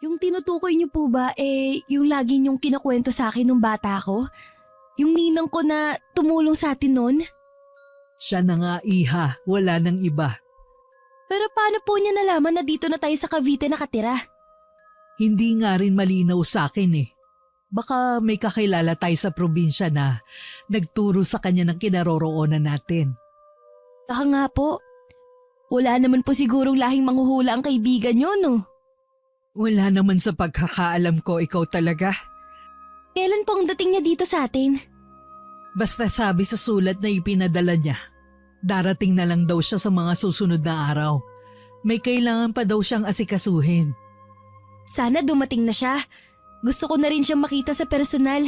Yung tinutukoy niyo po ba yung lagi niyong kinakwento sa akin nung bata ko? Yung ninang ko na tumulong sa atin noon? Siya na nga iha, wala nang iba. Pero paano po niya nalaman na dito na tayo sa Cavite nakatira? Hindi nga rin malinaw sa akin eh. Baka may kakilala tayo sa probinsya na nagturo sa kanya ng kinaroroonan natin. Baka nga po. Wala naman po sigurong lahing manghuhula ang kaibigan niyo, no? Wala naman sa pagkakaalam ko, ikaw talaga. Kailan po ang dating niya dito sa atin? Basta sabi sa sulat na ipinadala niya, darating na lang daw siya sa mga susunod na araw. May kailangan pa daw siyang asikasuhin. Sana dumating na siya. Gusto ko na rin siyang makita sa personal.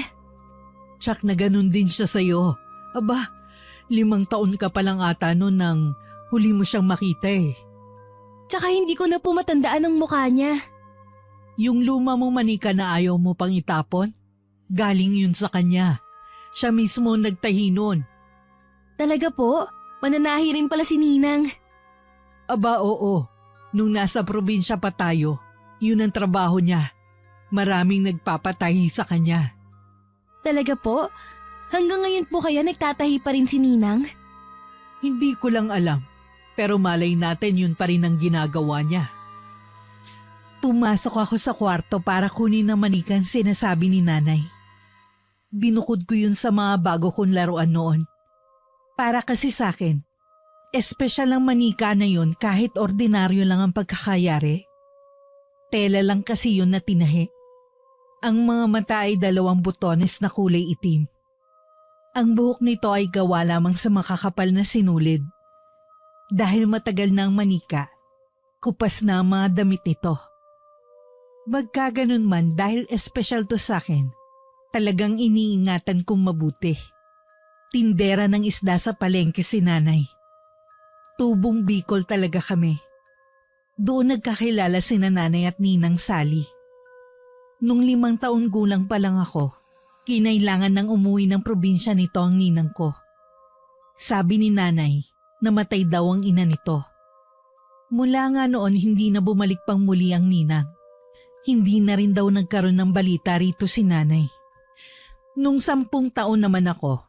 Tsak na ganun din siya sa'yo. Aba, 5 taon ka pa lang ata noon nang huli mo siyang makita eh. Tsaka hindi ko na po matandaan ang mukha niya. Yung luma mong manika na ayaw mo pang itapon, galing yun sa kanya. Siya mismo ang nagtahi nun. Talaga po? Mananahi rin pala si Ninang. Aba oo, nung nasa probinsya pa tayo, yun ang trabaho niya. Maraming nagpapatahi sa kanya. Talaga po? Hanggang ngayon po kaya nagtatahi pa rin si Ninang? Hindi ko lang alam, pero malay natin yun pa rin ang ginagawa niya. Pumasok ako sa kwarto para kunin ang manikan sinasabi ni nanay. Binukod ko yun sa mga bago kong laruan noon. Para kasi sa akin, espesyal ang manika na yun kahit ordinaryo lang ang pagkakayari. Tela lang kasi yun na tinahi. Ang mga mata ay 2 butones na kulay itim. Ang buhok nito ay gawa lamang sa makakapal na sinulid. Dahil matagal na ang manika, kupas na ang mga damit nito. Magkaganon man dahil espesyal to sa akin, talagang iniingatan kong mabuti. Tindera ng isda sa palengke si nanay. Tubong Bicol talaga kami. Doon nagkakilala si nanay at ninang Sally. Nung 5 taon gulang pa lang ako, kinailangan ng umuwi ng probinsya nito ang ninang ko. Sabi ni nanay, namatay daw ang ina nito. Mula nga noon hindi na bumalik pang muli ang ninang. Hindi na rin daw nagkaroon ng balita rito si nanay. Nung 10 taon naman ako,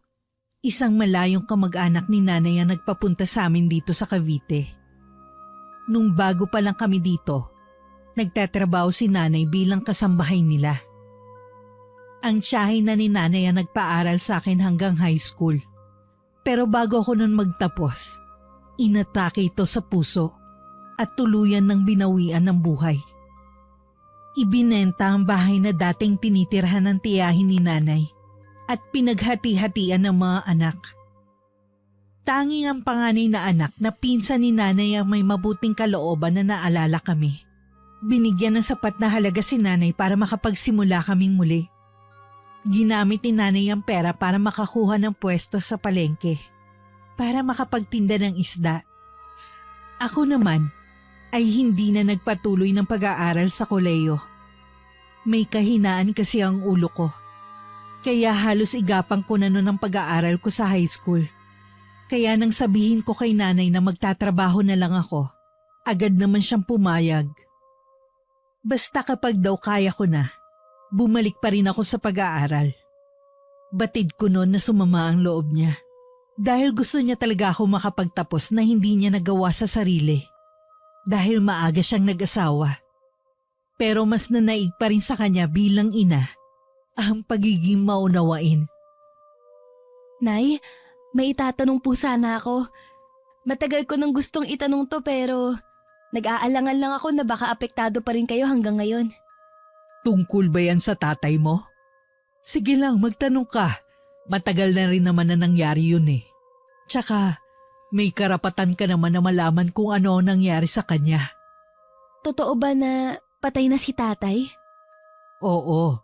isang malayong kamag-anak ni nanay ang nagpapunta sa amin dito sa Cavite. Nung bago pa lang kami dito, nagtatrabaho si nanay bilang kasambahay nila. Ang tiyahin na ni nanay ang nagpaaral sa akin hanggang high school. Pero bago ako nun magtapos, inatake ito sa puso at tuluyan ng binawian ng buhay. Ibinenta ang bahay na dating tinitirhan ng tiyahin ni nanay at pinaghati-hatian ng mga anak. Tanging ang panganay na anak na pinsan ni nanay ang may mabuting kalooban na naalala kami. Binigyan ng sapat na halaga si nanay para makapagsimula kaming muli. Ginamit ni nanay ang pera para makakuha ng pwesto sa palengke, para makapagtinda ng isda. Ako naman ay hindi na nagpatuloy ng pag-aaral sa koleyo. May kahinaan kasi ang ulo ko, kaya halos igapang ko na noon ang pag-aaral ko sa high school. Kaya nang sabihin ko kay nanay na magtatrabaho na lang ako, agad naman siyang pumayag. Basta kapag daw kaya ko na, bumalik pa rin ako sa pag-aaral. Batid ko noon na sumama ang loob niya. Dahil gusto niya talaga ako makapagtapos na hindi niya nagawa sa sarili. Dahil maaga siyang nag-asawa. Pero mas nanaig pa rin sa kanya bilang ina ang pagiging maunawain. Nay, may itatanong po sana ako. Matagal ko nang gustong itanong to pero nag-aalangan lang ako na baka apektado pa rin kayo hanggang ngayon. Tungkol ba yan sa tatay mo? Sige lang, magtanong ka. Matagal na rin naman na nangyari yun eh. Tsaka, may karapatan ka naman na malaman kung ano ang nangyari sa kanya. Totoo ba na patay na si tatay? Oo,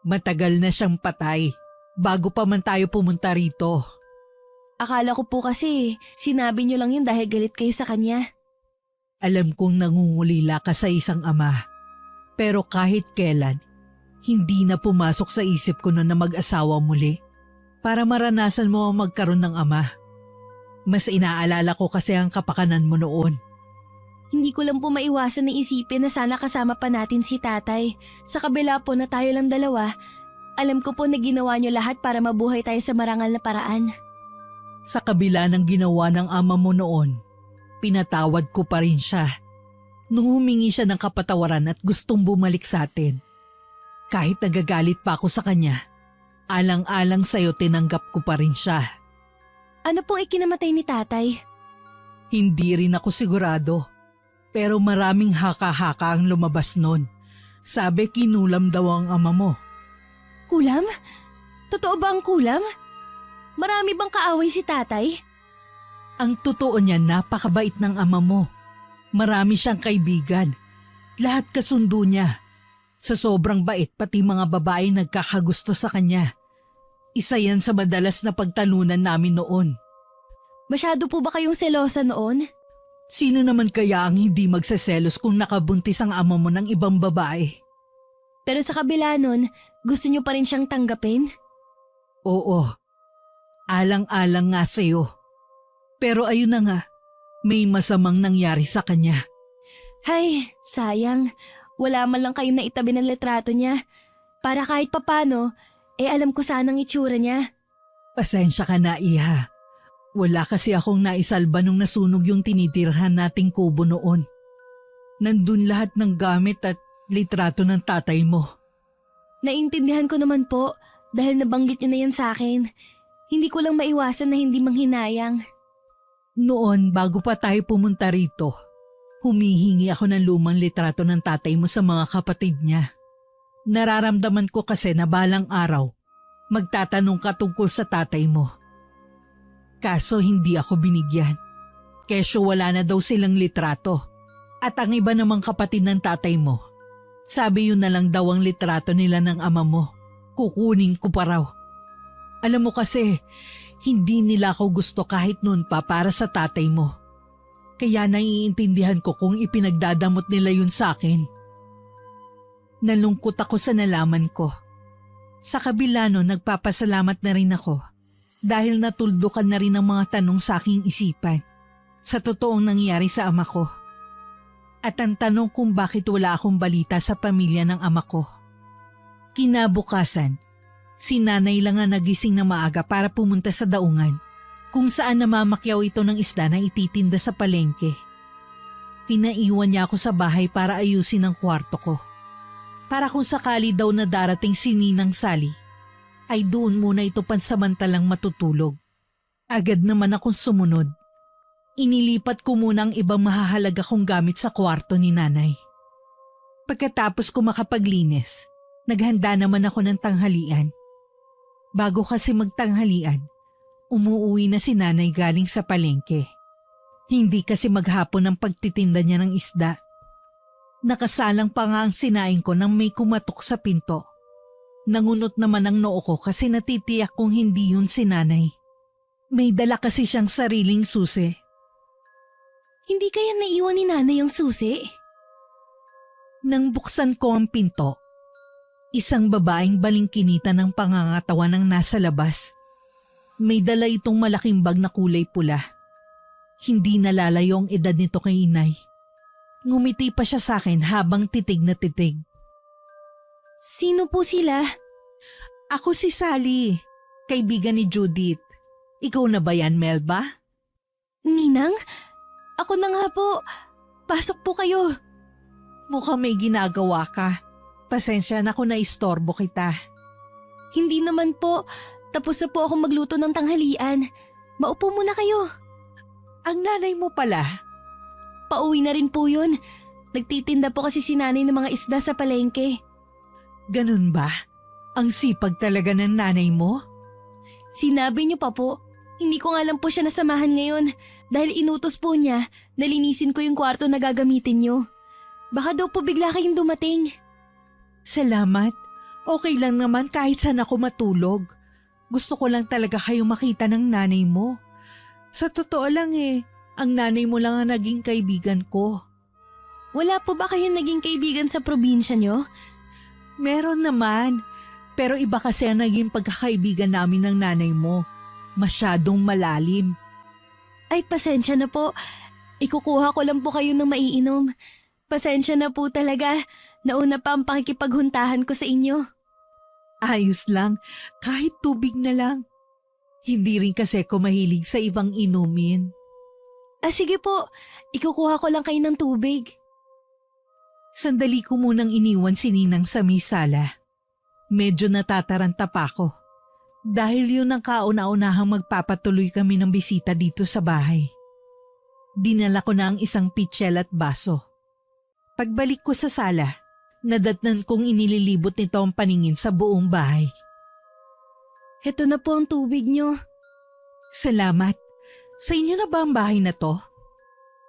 matagal na siyang patay. Bago pa man tayo pumunta rito. Akala ko po kasi sinabi niyo lang yun dahil galit kayo sa kanya. Alam kong nangungulila ka sa isang ama. Pero kahit kailan, hindi na pumasok sa isip ko na mag-asawa muli para maranasan mo ang magkaroon ng ama. Mas inaalala ko kasi ang kapakanan mo noon. Hindi ko lang po maiwasan na isipin na sana kasama pa natin si tatay. Sa kabila po na tayo lang dalawa, alam ko po na ginawa niyo lahat para mabuhay tayo sa marangal na paraan. Sa kabila ng ginawa ng ama mo noon, pinatawad ko pa rin siya. Nung humingi siya ng kapatawaran at gustong bumalik sa atin. Kahit nagagalit pa ako sa kanya, alang-alang sa'yo tinanggap ko pa rin siya. Ano pong ikinamatay ni tatay? Hindi rin ako sigurado, pero maraming haka-haka ang lumabas nun. Sabi kinulam daw ang ama mo. Kulam? Totoo ba ang kulam? Marami bang kaaway si tatay? Ang totoo niya, napakabait ng ama mo. Marami siyang kaibigan. Lahat kasundo niya. Sa sobrang bait, pati mga babae nagkakagusto sa kanya. Isa yan sa madalas na pagtalunan namin noon. Masyado po ba kayong selosa noon? Sino naman kaya ang hindi magseselos kung nakabuntis ang ama mo ng ibang babae? Pero sa kabila nun, gusto niyo pa rin siyang tanggapin? Oo. Alang-alang nga sa'yo. Pero ayun na nga, may masamang nangyari sa kanya. Hay, sayang. Wala man lang kayo na itabi ng litrato niya. Para kahit papano, alam ko sanang itsura niya. Pasensya ka na, Iha. Wala kasi akong naisalba nung nasunog yung tinitirhan nating kubo noon. Nandun lahat ng gamit at litrato ng tatay mo. Naintindihan ko naman po dahil nabanggit niyo na yan sa akin. Hindi ko lang maiwasan na hindi manghinayang. Noon, bago pa tayo pumunta rito, humihingi ako ng lumang litrato ng tatay mo sa mga kapatid niya. Nararamdaman ko kasi na balang araw, magtatanong ka tungkol sa tatay mo. Kaso hindi ako binigyan. Kesyo wala na daw silang litrato. At ang iba namang kapatid ng tatay mo, sabi yun na lang daw ang litrato nila ng ama mo. Kukunin ko pa raw. Alam mo kasi, hindi nila ako gusto kahit noon pa para sa tatay mo. Kaya naiintindihan ko kung ipinagdadamot nila yun sa akin. Nalungkot ako sa nalaman ko. Sa kabila nun, nagpapasalamat na rin ako dahil natuldukan na rin ang mga tanong sa aking isipan sa totoong nangyari sa ama ko. At ang tanong kung bakit wala akong balita sa pamilya ng ama ko. Kinabukasan, si nanay lang ang nagising na maaga para pumunta sa daungan kung saan namamakyaw ito ng isda na ititinda sa palengke. Pinaiwan niya ako sa bahay para ayusin ang kwarto ko. Para kung sakali daw na darating si Ninang Sally, ay doon muna ito pansamantalang matutulog. Agad naman akong sumunod. Inilipat ko muna ang ibang mahahalaga kong gamit sa kwarto ni nanay. Pagkatapos ko makapaglinis, naghanda naman ako ng tanghalian. Bago kasi magtanghalian, umuuwi na si nanay galing sa palengke. Hindi kasi maghapon ang pagtitinda niya ng isda. Nakasalang pa nga ang sinaing ko nang may kumatok sa pinto. Nangunot naman ang noo ko kasi natitiyak kong hindi yun si nanay. May dala kasi siyang sariling susi. Hindi kaya naiwan ni nanay yung susi? Nang buksan ko ang pinto, isang babaeng balingkinita ng pangangatawan ang nasa labas. May dala itong malaking bag na kulay pula. Hindi nalalayo ang edad nito kay inay. Ngumiti pa siya sa akin habang titig na titig. Sino po sila? Ako si Sally, kaibigan ni Judith. Ikaw na ba yan, Melba? Ninang? Ako na nga po. Pasok po kayo. Mukhang may ginagawa ka. Pasensya na kung naistorbo kita. Hindi naman po. Tapos na po akong magluto ng tanghalian. Maupo muna kayo. Ang nanay mo pala. Pauwi na rin po yun. Nagtitinda po kasi si nanay ng mga isda sa palengke. Ganun ba? Ang sipag talaga ng nanay mo? Sinabi niyo pa po. Hindi ko nga lang po siya nasamahan ngayon dahil inutos po niya na linisin ko yung kwarto na gagamitin niyo. Baka daw po bigla kayong dumating. Salamat. Okay lang naman kahit saan ako matulog. Gusto ko lang talaga kayong makita ng nanay mo. Sa totoo lang ang nanay mo lang ang naging kaibigan ko. Wala po ba kayong naging kaibigan sa probinsya niyo? Meron naman. Pero iba kasi ang naging pagkakaibigan namin ng nanay mo. Masyadong malalim. Ay, pasensya na po. Ikukuha ko lang po kayo ng maiinom. Pasensya na po talaga. Nauna pa ang pakikipaghuntahan ko sa inyo. Ayos lang, kahit tubig na lang. Hindi rin kasi ako mahilig sa ibang inumin. Sige po, ikukuha ko lang kayo ng tubig. Sandali ko munang iniwan si Ninang sa may sala. Medyo natataranta pa ako. Dahil yun ang kauna-unahang magpapatuloy kami ng bisita dito sa bahay. Dinala ko na ang isang pitsyel at baso. Pagbalik ko sa sala, nadatnan kong inililibot nito ang paningin sa buong bahay. Heto na po ang tubig nyo. Salamat. Sa inyo na ba ang bahay na to?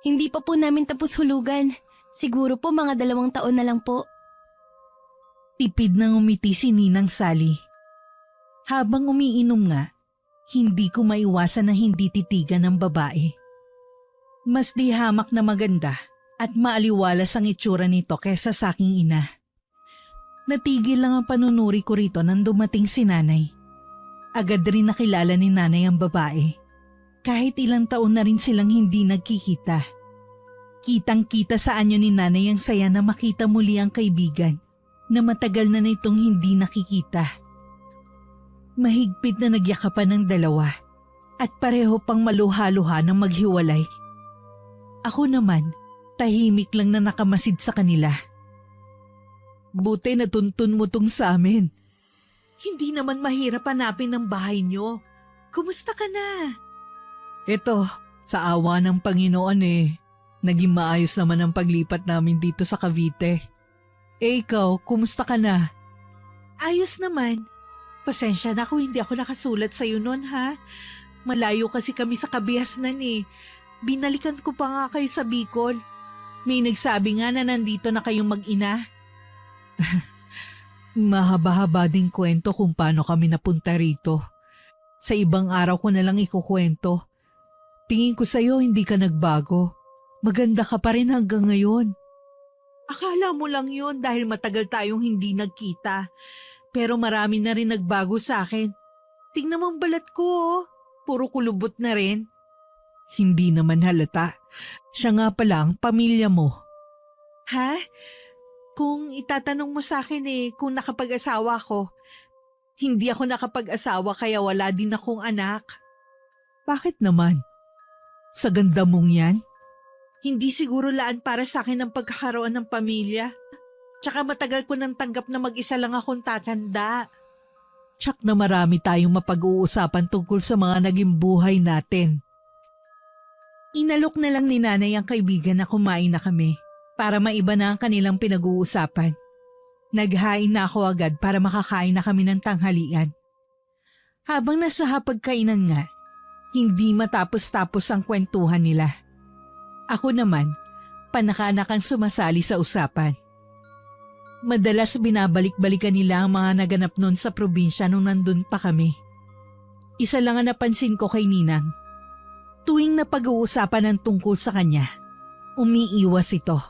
Hindi pa po namin tapos hulugan. Siguro po mga 2 taon na lang po. Tipid nang umiti si Ninang Sally. Habang umiinom nga, hindi ko maiwasan na hindi titigan ng babae. Mas di hamak na maganda at maaliwalas ang itsura nito kesa sa aking ina. Natigil lang ang panunuri ko rito nang dumating si nanay. Agad rin nakilala ni nanay ang babae. Kahit ilang taon na rin silang hindi nagkikita. Kitang-kita sa anyo ni nanay ang saya na makita muli ang kaibigan na matagal na nitong hindi nakikita. Mahigpit na nagyakapan ng dalawa at pareho pang maluha-luha ng maghiwalay. Ako naman, tahimik lang na nakamasid sa kanila. Buti natuntun mo tong sa amin. Hindi naman mahirap hanapin ang bahay niyo. Kumusta ka na? Ito, sa awa ng Panginoon naging maayos naman ang paglipat namin dito sa Cavite. Ikaw, kumusta ka na? Ayos naman. Pasensya na kung hindi ako nakasulat sa'yo noon ha. Malayo kasi kami sa Kabiasnan Binalikan ko pa nga kayo sa Bicol. May nagsabi nga na nandito na kayong mag-ina. Mahaba-haba ding kwento kung paano kami napunta rito. Sa ibang araw ko na lang ikukwento. Tingin ko sa'yo hindi ka nagbago. Maganda ka pa rin hanggang ngayon. Akala mo lang yun dahil matagal tayong hindi nagkita. Pero marami na rin nagbago sa akin. Tingnan mo ang balat ko Puro kulubot na rin. Hindi naman halata. Siya nga pala ang pamilya mo. Ha? Kung itatanong mo sa akin kung nakapag-asawa ko, hindi ako nakapag-asawa kaya wala din akong anak. Bakit naman? Sa ganda mong yan? Hindi siguro laan para sa akin ang pagkakaroon ng pamilya. Tsaka matagal ko nang tanggap na mag-isa lang akong tatanda. Tsak na marami tayong mapag-uusapan tungkol sa mga naging buhay natin. Inalok na lang ni nanay ang kaibigan na kumain na kami para maiba na ang kanilang pinag-uusapan. Naghain na ako agad para makakain na kami ng tanghalian. Habang nasa hapagkainan nga, hindi matapos-tapos ang kwentuhan nila. Ako naman, panakanakang sumasali sa usapan. Madalas binabalik-balikan nila ang mga naganap noon sa probinsya nung nandun pa kami. Isa lang ang napansin ko kay Ninang. Tuwing napag-uusapan ang tungkol sa kanya, umiiwas ito.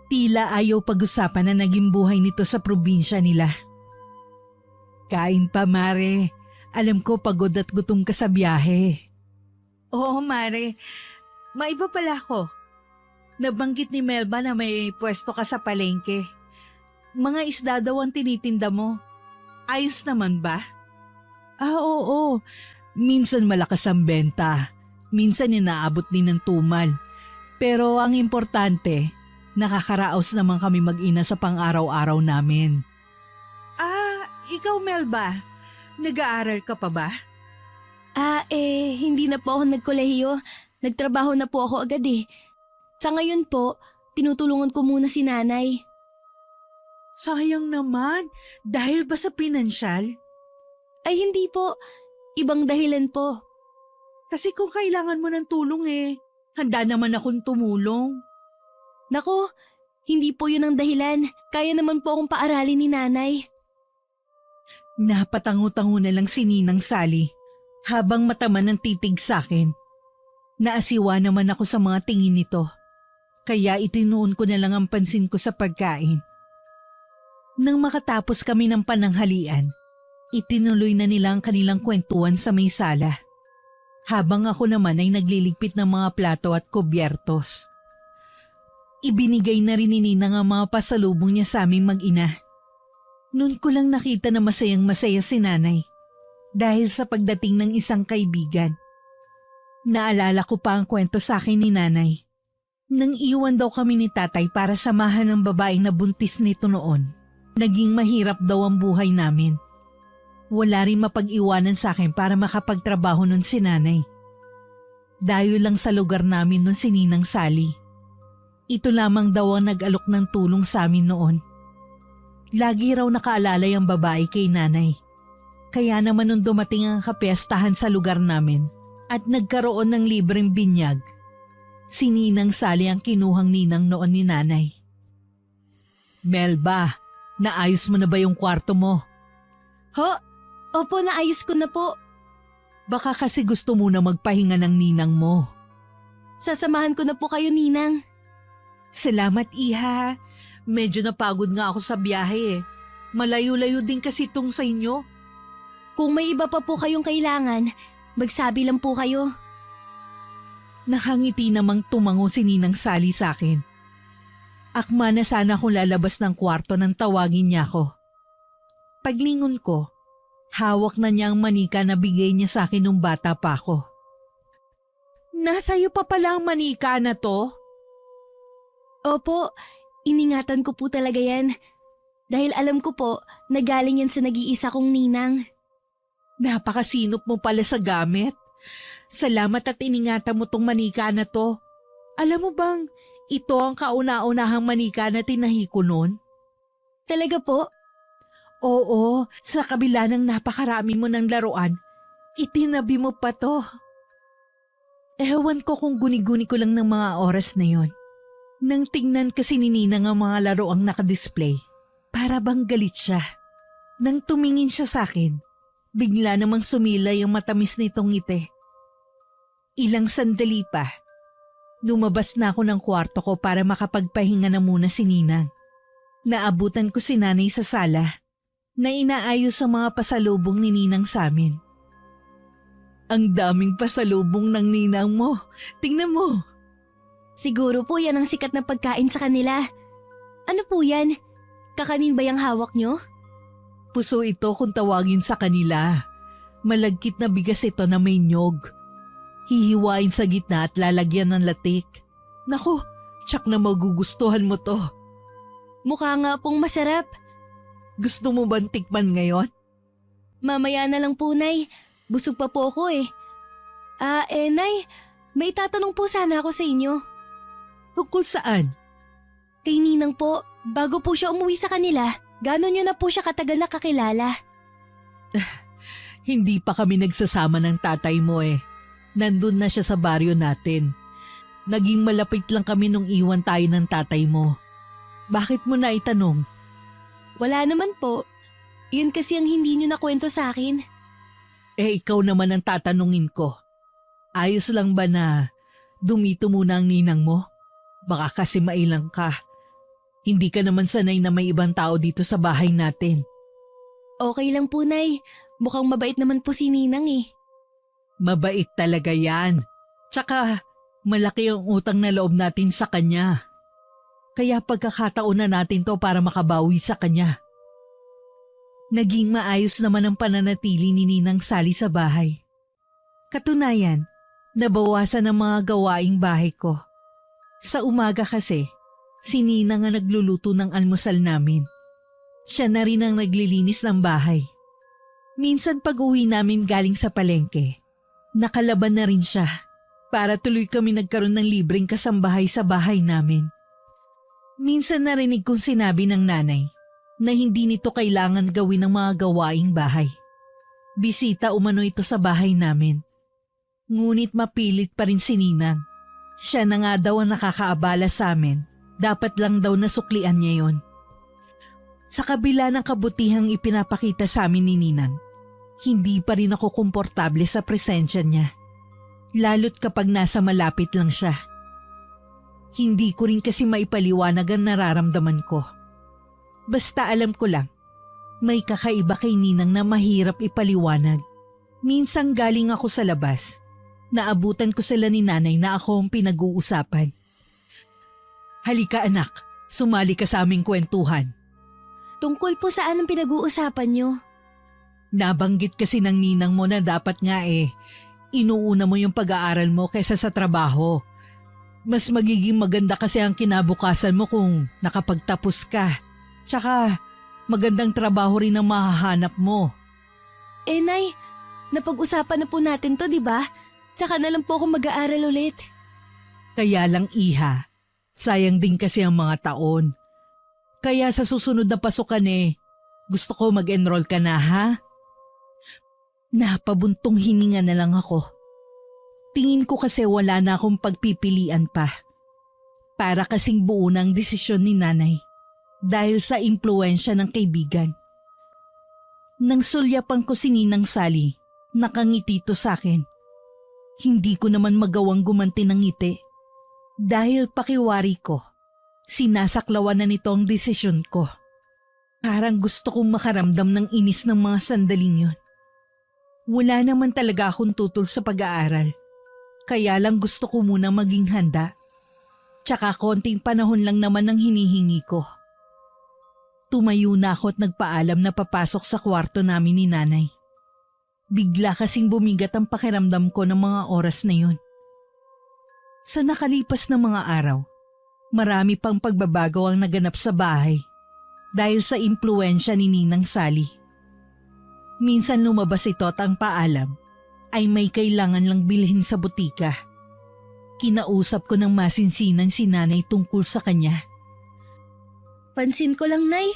Tila ayaw pag-usapan na naging buhay nito sa probinsya nila. Kain pa, Mare. Alam ko pagod at gutom ka sa biyahe. Oo, Mare. Maiba pala ako. Nabanggit ni Melba na may pwesto ka sa palengke. Mga isda daw ang tinitinda mo. Ayos naman ba? Oo. Minsan malakas ang benta. Minsan inaabot din ng tumal. Pero ang importante, nakakaraos naman kami mag-ina sa pang-araw-araw namin. Ikaw Melba, nag-aaral ka pa ba? Hindi na po ako nagkolehiyo. Nagtrabaho na po ako agad Sa ngayon po, tinutulungan ko muna si nanay. Sayang naman, dahil ba sa pinansyal? Ay hindi po, ibang dahilan po. Kasi kung kailangan mo ng tulong handa naman akong tumulong. Naku, hindi po yun ang dahilan. Kaya naman po akong paaralin ni nanay. Napatango-tango na lang si Ninang Sally habang mataman ng titig sa akin. Naasiwa naman ako sa mga tingin nito. Kaya itinuon ko na lang ang pansin ko sa pagkain. Nang makatapos kami ng pananghalian, itinuloy na nila ang kanilang kwentuhan sa may sala. habang ako naman ay nagliligpit ng mga plato at kubyertos. Ibinigay na rin ni Ninang ang mga pasalubong niya sa aming mag-ina. Noon ko lang nakita na masayang masaya si Nanay dahil sa pagdating ng isang kaibigan. Naalala ko pa ang kwento sa akin ni Nanay. Nang iwan daw kami ni Tatay para samahan ng babaeng na buntis nito noon, naging mahirap daw ang buhay namin. Wala rin mapag-iwanan sa akin para makapagtrabaho nun si Nanay. Dayo lang sa lugar namin nun si Ninang Sally. Ito lamang daw ang nag-alok ng tulong sa amin noon. Lagi raw nakaalalay ang babae kay Nanay. Kaya naman nung dumating ang kapiyastahan sa lugar namin at nagkaroon ng libreng binyag, si Ninang Sally ang kinuhang ninang noon ni Nanay. Melba, naayos mo na ba yung kwarto mo? Ho? Opo, naayos ko na po. Baka kasi gusto mo na magpahinga ng ninang mo. Sasamahan ko na po kayo, Ninang. Salamat, Iha. Medyo napagod nga ako sa biyahe eh. Malayo-layo din kasi itong sa inyo. Kung may iba pa po kayong kailangan, magsabi lang po kayo. Nakangiti namang tumango si Ninang Sally sa akin. Akma na sana akong lalabas ng kwarto nang tawagin niya ako. Paglingon ko, hawak na niya ang manika na bigay niya sa akin nung bata pa ako. Nasa'yo pa pala ang manika na to? Opo, iningatan ko po talaga yan. Dahil alam ko po na galing yan sa nag-iisa kong ninang. Napakasinop mo pala sa gamit. Salamat at iningatan mo tong manika na to. Alam mo bang ito ang kauna-unahang manika na tinahi ko noon? Talaga po? Oo, sa kabila ng napakarami mo ng laruan, itinabi mo pa to. Ewan ko kung guni-guni ko lang ng mga oras na yon. Nang tingnan kasi ni Ninang ang mga laruang nakadisplay, para bang galit siya. Nang tumingin siya sa akin, bigla namang sumilay ang matamis nitong ngiti. Ilang sandali pa, lumabas na ako ng kwarto ko para makapagpahinga na muna si Ninang. Naabutan ko si Nanay sa sala na inaayos ang mga pasalubong ni Ninang sa amin. Ang daming pasalubong ng Ninang mo. Tingnan mo. Siguro po yan ang sikat na pagkain sa kanila. Ano po yan? Kakanin ba yung hawak nyo? Puso ito kung tawagin sa kanila. Malagkit na bigas ito na may nyog. Hihiwain sa gitna at lalagyan ng latik. Naku, tsak na magugustuhan mo to. Mukha nga pong masarap. Gusto mo bang tikman ngayon? Mamaya na lang po, Nay. Busog pa po ako eh. Nay, may tatanong po sana ako sa inyo. Tungkol saan? Kay Ninang po, bago po siya umuwi sa kanila, gano'n nyo na po siya katagal nakakilala? Hindi pa kami nagsasama ng tatay mo eh. Nandun na siya sa baryo natin. Naging malapit lang kami nung iwan tayo ng tatay mo. Bakit mo na itanong? Wala naman po. Yun kasi ang hindi nyo nakwento sa akin. Eh ikaw naman ang tatanungin ko. Ayos lang ba na dumito muna ang ninang mo? Baka kasi mailang ka. Hindi ka naman sanay na may ibang tao dito sa bahay natin. Okay lang po, Nay. Mukhang mabait naman po si Ninang eh. Mabait talaga yan. Tsaka malaki ang utang na loob natin sa kanya. Kaya pagkakataon na natin to para makabawi sa kanya. Naging maayos naman ang pananatili ni Ninang Sally sa bahay. Katunayan, nabawasan ang mga gawaing bahay ko. Sa umaga kasi, si Ninang ang nagluluto ng almusal namin. Siya na rin ang naglilinis ng bahay. Minsan pag uwi namin galing sa palengke, nakalaban na rin siya para tuloy kami nagkaroon ng libreng kasambahay sa bahay namin. Minsan narinig kong sinabi ng nanay na hindi nito kailangan gawin ng mga gawaing bahay. Bisita umano ito sa bahay namin. Ngunit mapilit pa rin si Ninang. Siya na nga daw ang nakakaabala sa amin. Dapat lang daw nasuklian niya yon. Sa kabila ng kabutihang ipinapakita sa amin ni Ninang, hindi pa rin ako komportable sa presensya niya. Lalo't kapag nasa malapit lang siya. Hindi ko rin kasi maipaliwanag ang nararamdaman ko. Basta alam ko lang, may kakaiba kay Ninang na mahirap ipaliwanag. Minsang galing ako sa labas, naabutan ko sila ni nanay na ako ang pinag-uusapan. Halika anak, sumali ka sa aming kwentuhan. Tungkol po saan ang pinag-uusapan nyo? Nabanggit kasi ng ninang mo na dapat nga inuuna mo yung pag-aaral mo kaysa sa trabaho. Mas magiging maganda kasi ang kinabukasan mo kung nakapagtapos ka. Tsaka magandang trabaho rin ang mahahanap mo. Nay, napag-usapan na po natin to, di ba? Tsaka na lang po ako mag-aaral ulit. Kaya lang iha, sayang din kasi ang mga taon. Kaya sa susunod na pasukan gusto ko mag-enroll ka na ha? Napabuntong hininga na lang ako. Tingin ko kasi wala na akong pagpipilian pa. Para kasing buo na ang desisyon ni nanay dahil sa impluensya ng kaibigan. Nang sulyapan ko si Ninang Sally, nakangiti to sa akin. Hindi ko naman magawang gumanti ng ngiti. Dahil pakiwari ko, sinasaklawan na nito ang desisyon ko. Parang gusto kong makaramdam ng inis ng mga sandaling yun. Wala naman talaga akong tutol sa pag-aaral. Kaya lang gusto ko muna maging handa. Tsaka konting panahon lang naman ang hinihingi ko. Tumayo na ako at nagpaalam na papasok sa kwarto namin ni nanay. Bigla kasing bumigat ang pakiramdam ko ng mga oras na yun. Sa nakalipas na mga araw, marami pang pagbabago ang naganap sa bahay dahil sa impluensya ni Ninang Sally. Minsan lumabas ito at ang paalam ay may kailangan lang bilhin sa butika. Kinausap ko ng masinsinan si nanay tungkol sa kanya. Pansin ko lang, Nay.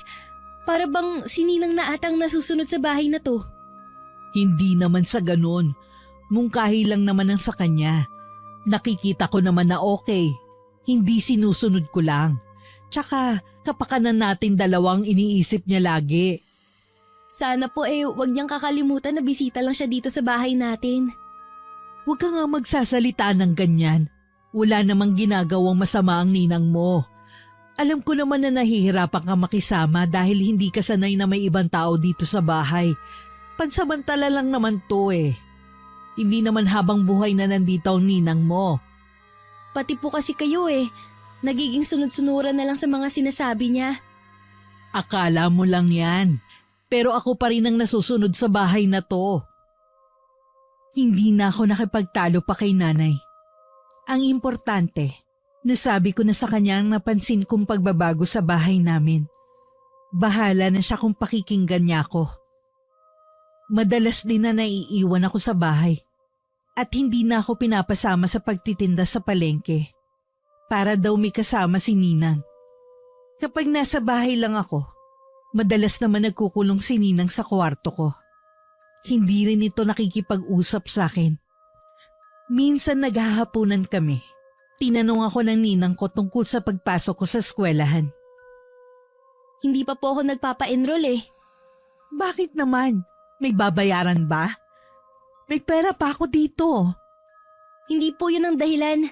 Para bang sininang na atang nasusunod sa bahay na to. Hindi naman sa ganun. Mungkahi lang naman ang sa kanya. Nakikita ko naman na okay. Hindi sinusunod ko lang. Tsaka kapakanan natin dalawang iniisip niya lagi. Sana po wag niyang kakalimutan na bisita lang siya dito sa bahay natin. Huwag ka nga magsasalita ng ganyan. Wala namang ginagawang masama ang ninang mo. Alam ko naman na nahihirapan ka makisama dahil hindi ka sanay na may ibang tao dito sa bahay. Pansamantala lang naman to Hindi naman habang buhay na nandito ang ninang mo. Pati po kasi kayo nagiging sunod-sunuran na lang sa mga sinasabi niya. Akala mo lang yan. Pero ako pa rin ang nasusunod sa bahay na to. Hindi na ako nakipagtalo pa kay nanay. Ang importante, nasabi ko na sa kanya ang napansin kong pagbabago sa bahay namin. Bahala na siya kung pakikinggan niya ako. Madalas din na naiiwan ako sa bahay at hindi na ako pinapasama sa pagtitinda sa palengke para daw may kasama si Ninang. Kapag nasa bahay lang ako, madalas naman nagkukulong si Ninang sa kwarto ko. Hindi rin ito nakikipag-usap sa akin. Minsan naghahapunan kami. Tinanong ako ng ninang ko tungkol sa pagpasok ko sa eskwelahan. Hindi pa po ako nagpapa-enroll Bakit naman? May babayaran ba? May pera pa ako dito. Hindi po yun ang dahilan.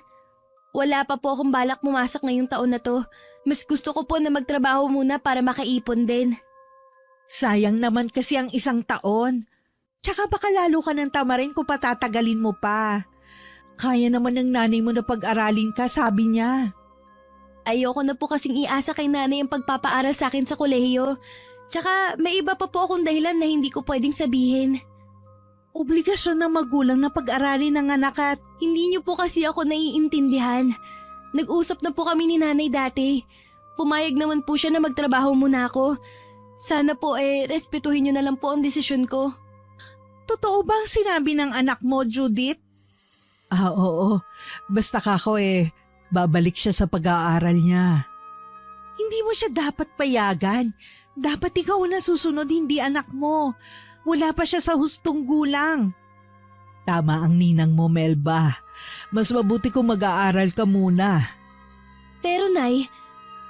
Wala pa po akong balak pumasok ngayong taon na to. Mas gusto ko po na magtrabaho muna para makaipon din. Sayang naman kasi ang isang taon. Tsaka baka lalo ka ng tamarin kung patatagalin mo pa. Kaya naman ng nanay mo na pag-aralin ka, sabi niya. Ayoko na po kasing iasa kay nanay ang pagpapaaral sa akin sa kolehiyo. Tsaka may iba pa po akong dahilan na hindi ko pwedeng sabihin. Obligasyon ng magulang na pag-aralin ng anak at… Hindi niyo po kasi ako naiintindihan. Nag-usap na po kami ni nanay dati. Pumayag naman po siya na magtrabaho muna ako. Sana po respetuhin niyo na lang po ang desisyon ko. Totoo ba ang sinabi ng anak mo, Judith? Oo. Basta kako babalik siya sa pag-aaral niya. Hindi mo siya dapat payagan. Dapat ikaw na susunod, hindi anak mo. Wala pa siya sa hustong gulang. Tama ang ninang mo, Melba. Mas mabuti kung mag-aaral ka muna. Pero Nay,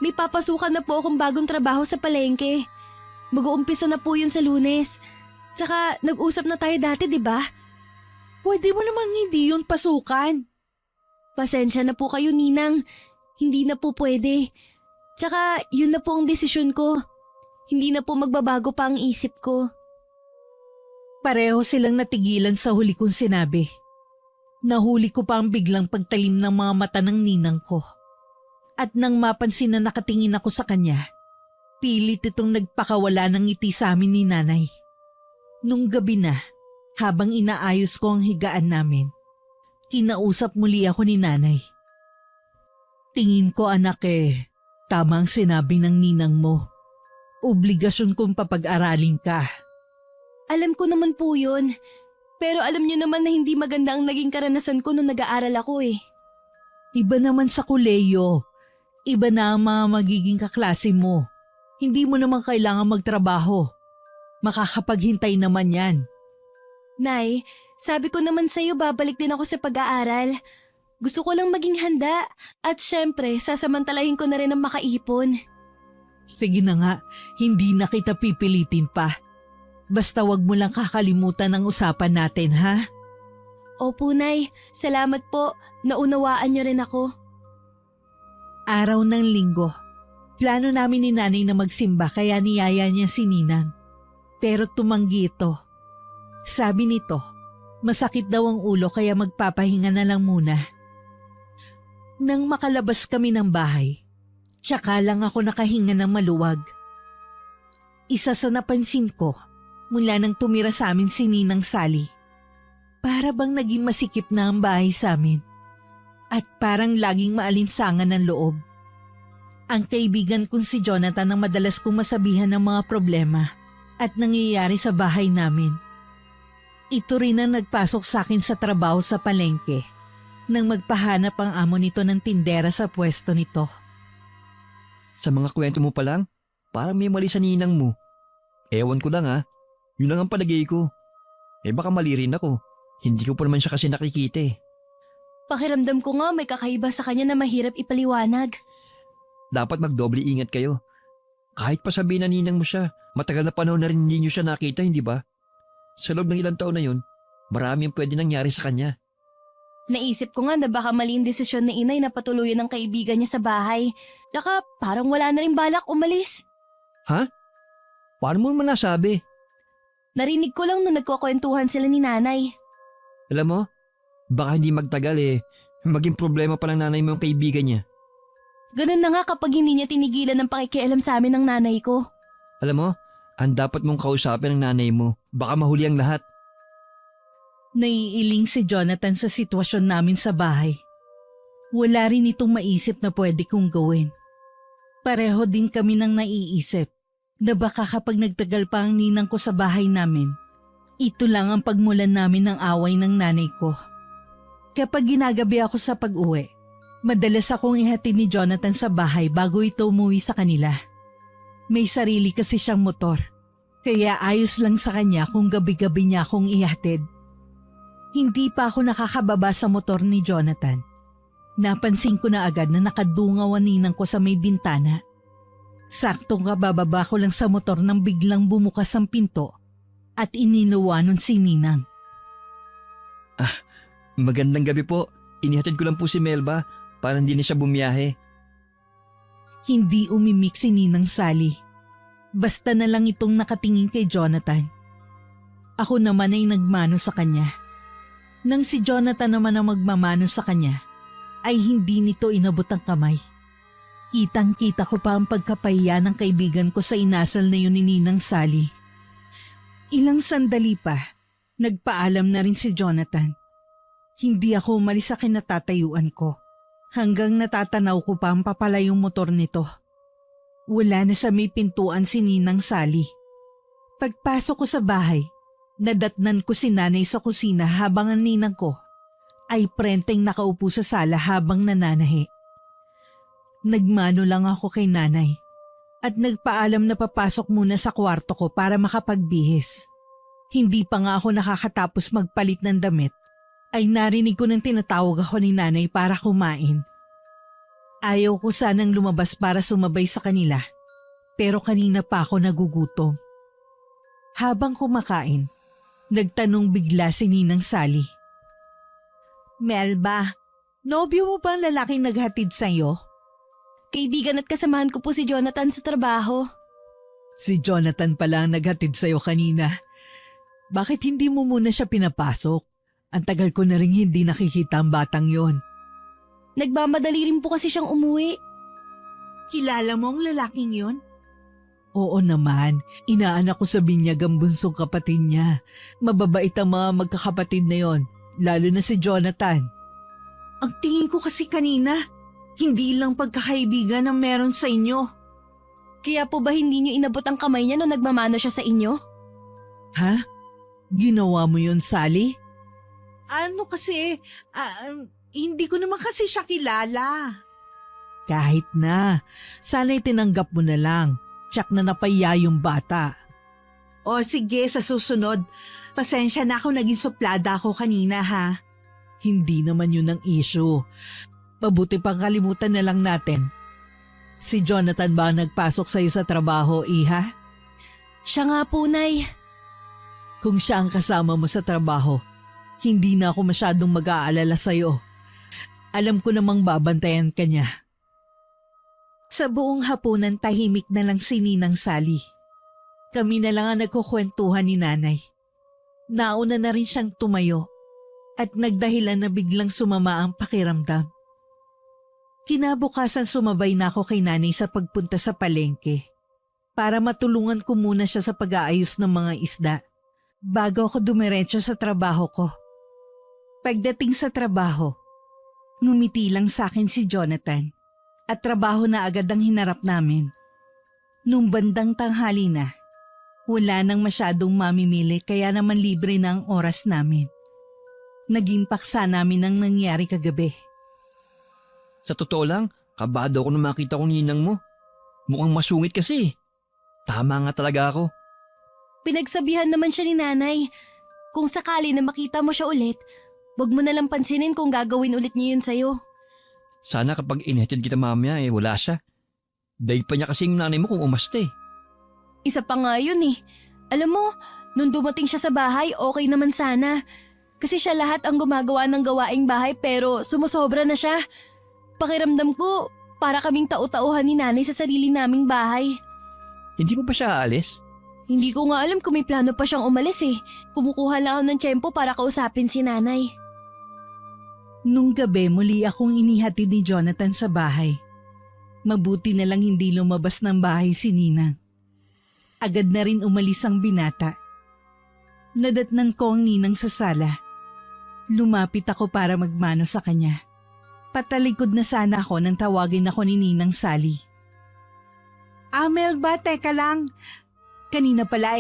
may papasukan na po akong bagong trabaho sa palengke. Mag-uumpisa na po yun sa Lunes. Tsaka nag-usap na tayo dati, di ba? Pwede mo namang hindi yun pasukan. Pasensya na po kayo, Ninang. Hindi na po pwede. Tsaka yun na po ang desisyon ko. Hindi na po magbabago pa ang isip ko. Pareho silang natigilan sa huli kong sinabi. Nahuli ko pa ang biglang pagtalim ng mga mata ng ninang ko. At nang mapansin na nakatingin ako sa kanya, pilit itong nagpakawala ng ngiti sa amin ni nanay. Nung gabi na, habang inaayos ko ang higaan namin, kinausap muli ako ni nanay. Tingin ko anak tama ang sinabi ng ninang mo. Obligasyon kong papag-aralin ka. Alam ko naman po yun. Pero alam niyo naman na hindi maganda ang naging karanasan ko nung nag-aaral ako eh. Iba naman sa kolehiyo. Iba na ang mga magiging kaklase mo. Hindi mo naman kailangan magtrabaho. Makakapaghintay naman yan. Nay, sabi ko naman sa'yo babalik din ako sa pag-aaral. Gusto ko lang maging handa. At syempre, sasamantalahin ko na rin ang makaipon. Sige na nga, hindi na kita pipilitin pa. Basta wag mo lang kakalimutan ang usapan natin, ha? Opo, Nay. Salamat po. Naunawaan niyo rin ako. Araw ng linggo. Plano namin ni nanay na magsimba kaya niyaya niya si Ninang. Pero tumanggi ito. Sabi nito, masakit daw ang ulo kaya magpapahinga na lang muna. Nang makalabas kami ng bahay, tsaka lang ako nakahinga ng maluwag. Isa sa napansin ko, mula nang tumira sa amin si Ninang Sally. Para bang naging masikip na ang bahay sa amin. At parang laging maalinsangan ng loob. Ang kaibigan kong si Jonathan ang madalas kong masabihan ng mga problema at nangyayari sa bahay namin. Ito rin ang nagpasok sa akin sa trabaho sa palengke nang magpahanap ang amo nito ng tindera sa pwesto nito. Sa mga kwento mo pa lang, parang may mali sa ninang mo. Ewan ko lang ha. Yun lang ang palagay ko. Baka mali rin ako. Hindi ko pa naman siya kasi nakikita eh. Pakiramdam ko nga may kakaiba sa kanya na mahirap ipaliwanag. Dapat magdoble ingat kayo. Kahit pa sabihin na ninang mo siya, matagal na panahon na rin hindi nyo siya nakita, hindi ba? Sa loob ng ilang taon na yun, marami ang pwede nangyari sa kanya. Naisip ko nga na baka mali ang desisyon ni inay na patuluyan ng kaibigan niya sa bahay. Tsaka parang wala na rin balak umalis. Ha? Paano mo naman nasabi? Narinig ko lang nung nagkukwentuhan sila ni nanay. Alam mo, baka hindi magtagal maging problema pa ng nanay mo yung kaibigan niya. Ganun na nga kapag hindi niya tinigilan ng pakikialam sa amin ng nanay ko. Alam mo, ang dapat mong kausapin ng nanay mo, baka mahuli ang lahat. Naiiling si Jonathan sa sitwasyon namin sa bahay. Wala rin itong maisip na pwede kong gawin. Pareho din kami nang naiisip na baka kapag nagtagal pa ang ninang ko sa bahay namin, ito lang ang pagmulan namin ng away ng nanay ko. Kapag ginagabi ako sa pag-uwi, madalas akong ihatid ni Jonathan sa bahay bago ito umuwi sa kanila. May sarili kasi siyang motor, kaya ayos lang sa kanya kung gabi-gabi niya akong ihatid. Hindi pa ako nakakababa sa motor ni Jonathan. Napansin ko na agad na nakadungaw ang ninang ko sa may bintana. Saktong kabababa ko lang sa motor nang biglang bumukas ang pinto at ininuwanon si Ninang. Magandang gabi po. Inihatid ko lang po si Melba para hindi na siya bumiyahe. Hindi umimik si Ninang Sally. Basta na lang itong nakatingin kay Jonathan. Ako naman ay nagmano sa kanya. Nang si Jonathan naman ang magmamano sa kanya, ay hindi nito inabot ang kamay. Kitang-kita ko pa ang pagkapahiya ng kaibigan ko sa inasal na yun ni Ninang Sally. Ilang sandali pa, nagpaalam na rin si Jonathan. Hindi ako umalis sa kinatatayuan ko. Hanggang natatanaw ko pa ang papalayong motor nito. Wala na sa may pintuan si Ninang Sally. Pagpasok ko sa bahay, nadatnan ko si nanay sa kusina habang ang ninang ko ay prenteng nakaupo sa sala habang nananahi. Nagmano lang ako kay nanay at nagpaalam na papasok muna sa kwarto ko para makapagbihis. Hindi pa nga ako nakakatapos magpalit ng damit ay narinig ko nang tinatawag ako ni nanay para kumain. Ayaw ko sanang lumabas para sumabay sa kanila, pero kanina pa ako nagugutom. Habang kumakain, nagtanong bigla si Ninang Sally. Melba, nobyo mo ba ang lalaking naghatid sa'yo? Kaibigan at kasamahan ko po si Jonathan sa trabaho. Si Jonathan pala ang naghatid sa'yo kanina. Bakit hindi mo muna siya pinapasok? Ang tagal ko na rin hindi nakikita ang batang yon. Nagmamadali rin po kasi siyang umuwi. Kilala mo ang lalaking yon? Oo naman, inaanak ko sa binyag ang bunsong kapatid niya. Mababait ang mga magkakapatid na yon, lalo na si Jonathan. Ang tingin ko kasi kanina, hindi lang pagkakaibigan ang meron sa inyo. Kaya po ba hindi niyo inabot ang kamay niya nung nagmamano siya sa inyo? Ha? Ginawa mo yun, Sally? Ano kasi, hindi ko naman kasi siya kilala. Kahit na, sana'y tinanggap mo na lang. Tsak na napaya yung bata. O sige, sa susunod, pasensya na ako naging suplada ako kanina ha. Hindi naman yun ang issue. Mabuti pang kalimutan na lang natin. Si Jonathan ba ang nagpasok sa'yo sa trabaho, Iha? Siya nga po, Nay. Kung siya ang kasama mo sa trabaho, hindi na ako masyadong mag-aalala sa'yo. Alam ko namang babantayan ka niya. Sa buong hapunan tahimik na lang si Ninang Sally. Kami na lang ang nagkukwentuhan ni Nanay. Nauna na rin siyang tumayo at nagdahilan na biglang sumama ang pakiramdam. Kinabukasan sumabay na ako kay Nanay sa pagpunta sa palengke para matulungan ko muna siya sa pag-aayos ng mga isda bago ako dumiretso sa trabaho ko. Pagdating sa trabaho, ngumiti lang sa akin si Jonathan. At trabaho na agad ang hinarap namin. Nung bandang tanghali na, wala nang masyadong mamimili kaya naman libre na ang oras namin. Naging paksa namin ang nangyari kagabi. Sa totoo lang, kabado ako nung makita ko ninang mo. Mukhang masungit kasi. Tama nga talaga ako. Pinagsabihan naman siya ni Nanay. Kung sakali na makita mo siya ulit, wag mo nalang pansinin kung gagawin ulit niya yun sa'yo. Sana kapag inhatid kita mamaya wala siya. Dahil pa niya kasing nanay mo kung umaste. Isa pa nga yun eh. Alam mo, nung dumating siya sa bahay, okay naman sana. Kasi siya lahat ang gumagawa ng gawaing bahay pero sumusobra na siya. Pakiramdam ko, para kaming tau-tauhan ni Nanay sa sarili naming bahay. Hindi mo ba siya aalis? Hindi ko nga alam kung may plano pa siyang umalis eh. Kumukuha lang ako ng tiyempo para kausapin si Nanay. Nung gabi muli akong inihatid ni Jonathan sa bahay. Mabuti na lang hindi lumabas ng bahay si Ninang. Agad na rin umalis ang binata. Nadatnan ko ang Ninang sa sala. Lumapit ako para magmano sa kanya. Patalikod na sana ako nang tawagin ako ni Ninang Sally. Melba, teka lang. Kanina pala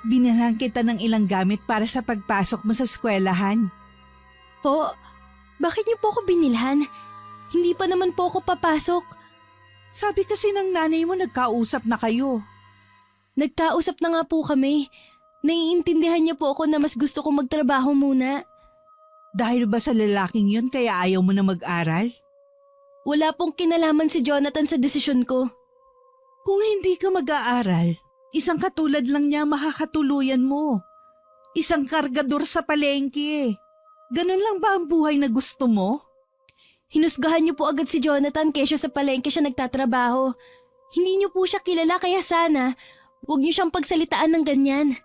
binahan kita ng ilang gamit para sa pagpasok mo sa eskwelahan. Po, bakit niyo po ako binilhan? Hindi pa naman po ako papasok. Sabi kasi ng nanay mo nagkausap na kayo. Nagkausap na nga po kami. Naiintindihan niya po ako na mas gusto kong magtrabaho muna. Dahil ba sa lalaking yun kaya ayaw mo na mag-aral? Wala pong kinalaman si Jonathan sa desisyon ko. Kung hindi ka mag-aaral, isang katulad lang niya makakatuluyan mo. Isang kargador sa palengke. Ganun lang ba ang buhay na gusto mo? Hinusgahan niyo po agad si Jonathan kesyo sa palengke siya nagtatrabaho. Hindi niyo po siya kilala kaya sana, huwag niyo siyang pagsalitaan ng ganyan.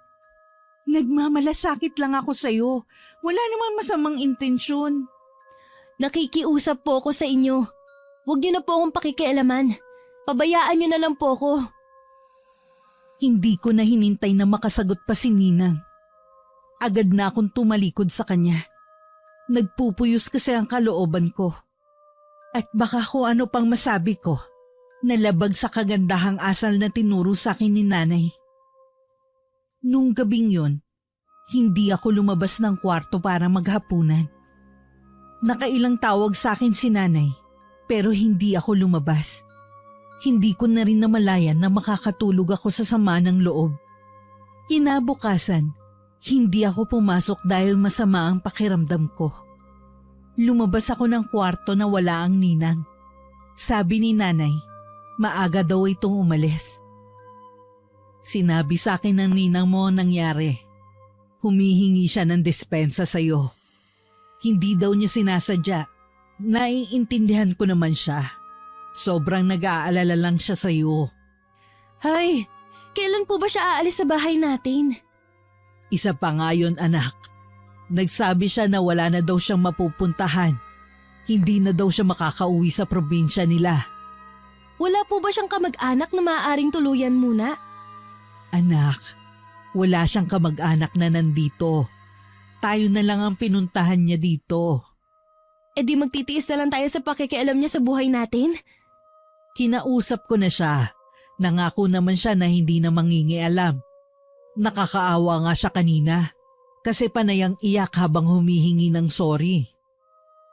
Nagmamalasakit lang ako sa'yo. Wala namang masamang intensyon. Nakikiusap po ako sa inyo. Huwag niyo na po akong pakikialaman. Pabayaan niyo na lang po ako. Hindi ko na hinintay na makasagot pa si Ninang. Agad na akong tumalikod sa kanya. Nagpupuyos kasi ang kalooban ko. At baka kung ano pang masabi ko, nalabag sa kagandahang asal na tinuro sa akin ni Nanay. Nung gabing yun, hindi ako lumabas ng kwarto para maghapunan. Nakailang tawag sa akin si Nanay, pero hindi ako lumabas. Hindi ko na rin namalayan na makakatulog ako sa sama ng loob. Kinabukasan, hindi ako pumasok dahil masama ang pakiramdam ko. Lumabas ako ng kwarto na wala ang Ninang. Sabi ni Nanay, maaga daw itong umalis. Sinabi sa akin ng Ninang mo ang nangyari. Humihingi siya ng dispensa sa'yo. Hindi daw niya sinasadya. Naiintindihan ko naman siya. Sobrang nag-aalala lang siya sa'yo. Hay, kailan po ba siya aalis sa bahay natin? Isa pa nga yun, anak. Nagsabi siya na wala na daw siyang mapupuntahan. Hindi na daw siya makakauwi sa probinsya nila. Wala po ba siyang kamag-anak na maaaring tuluyan muna? Anak, wala siyang kamag-anak na nandito. Tayo na lang ang pinuntahan niya dito. E di magtitiis na lang tayo sa pakikialam niya sa buhay natin? Kinausap ko na siya. Nangako naman siya na hindi na mangingialam. Nakakaawa nga siya kanina. Kasi panayang iyak habang humihingi ng sorry.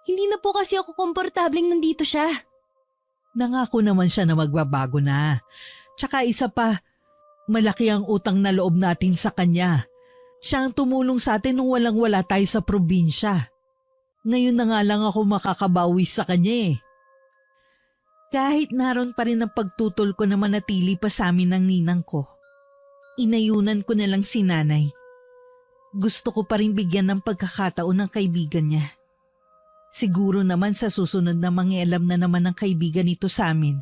Hindi na po kasi ako komportableng nandito siya. Nangako naman siya na magbabago na. Tsaka isa pa, malaki ang utang na loob natin sa kanya. Siya ang tumulong sa atin nung walang-wala tayo sa probinsya. Ngayon na nga lang ako makakabawi sa kanya eh. Kahit naroon pa rin ang pagtutol ko na manatili pa sa amin ng ninang ko, inayunan ko na lang si nanay. Gusto ko pa rin bigyan ng pagkakataon ng kaibigan niya. Siguro naman sa susunod na mangialam na naman ng kaibigan nito sa amin,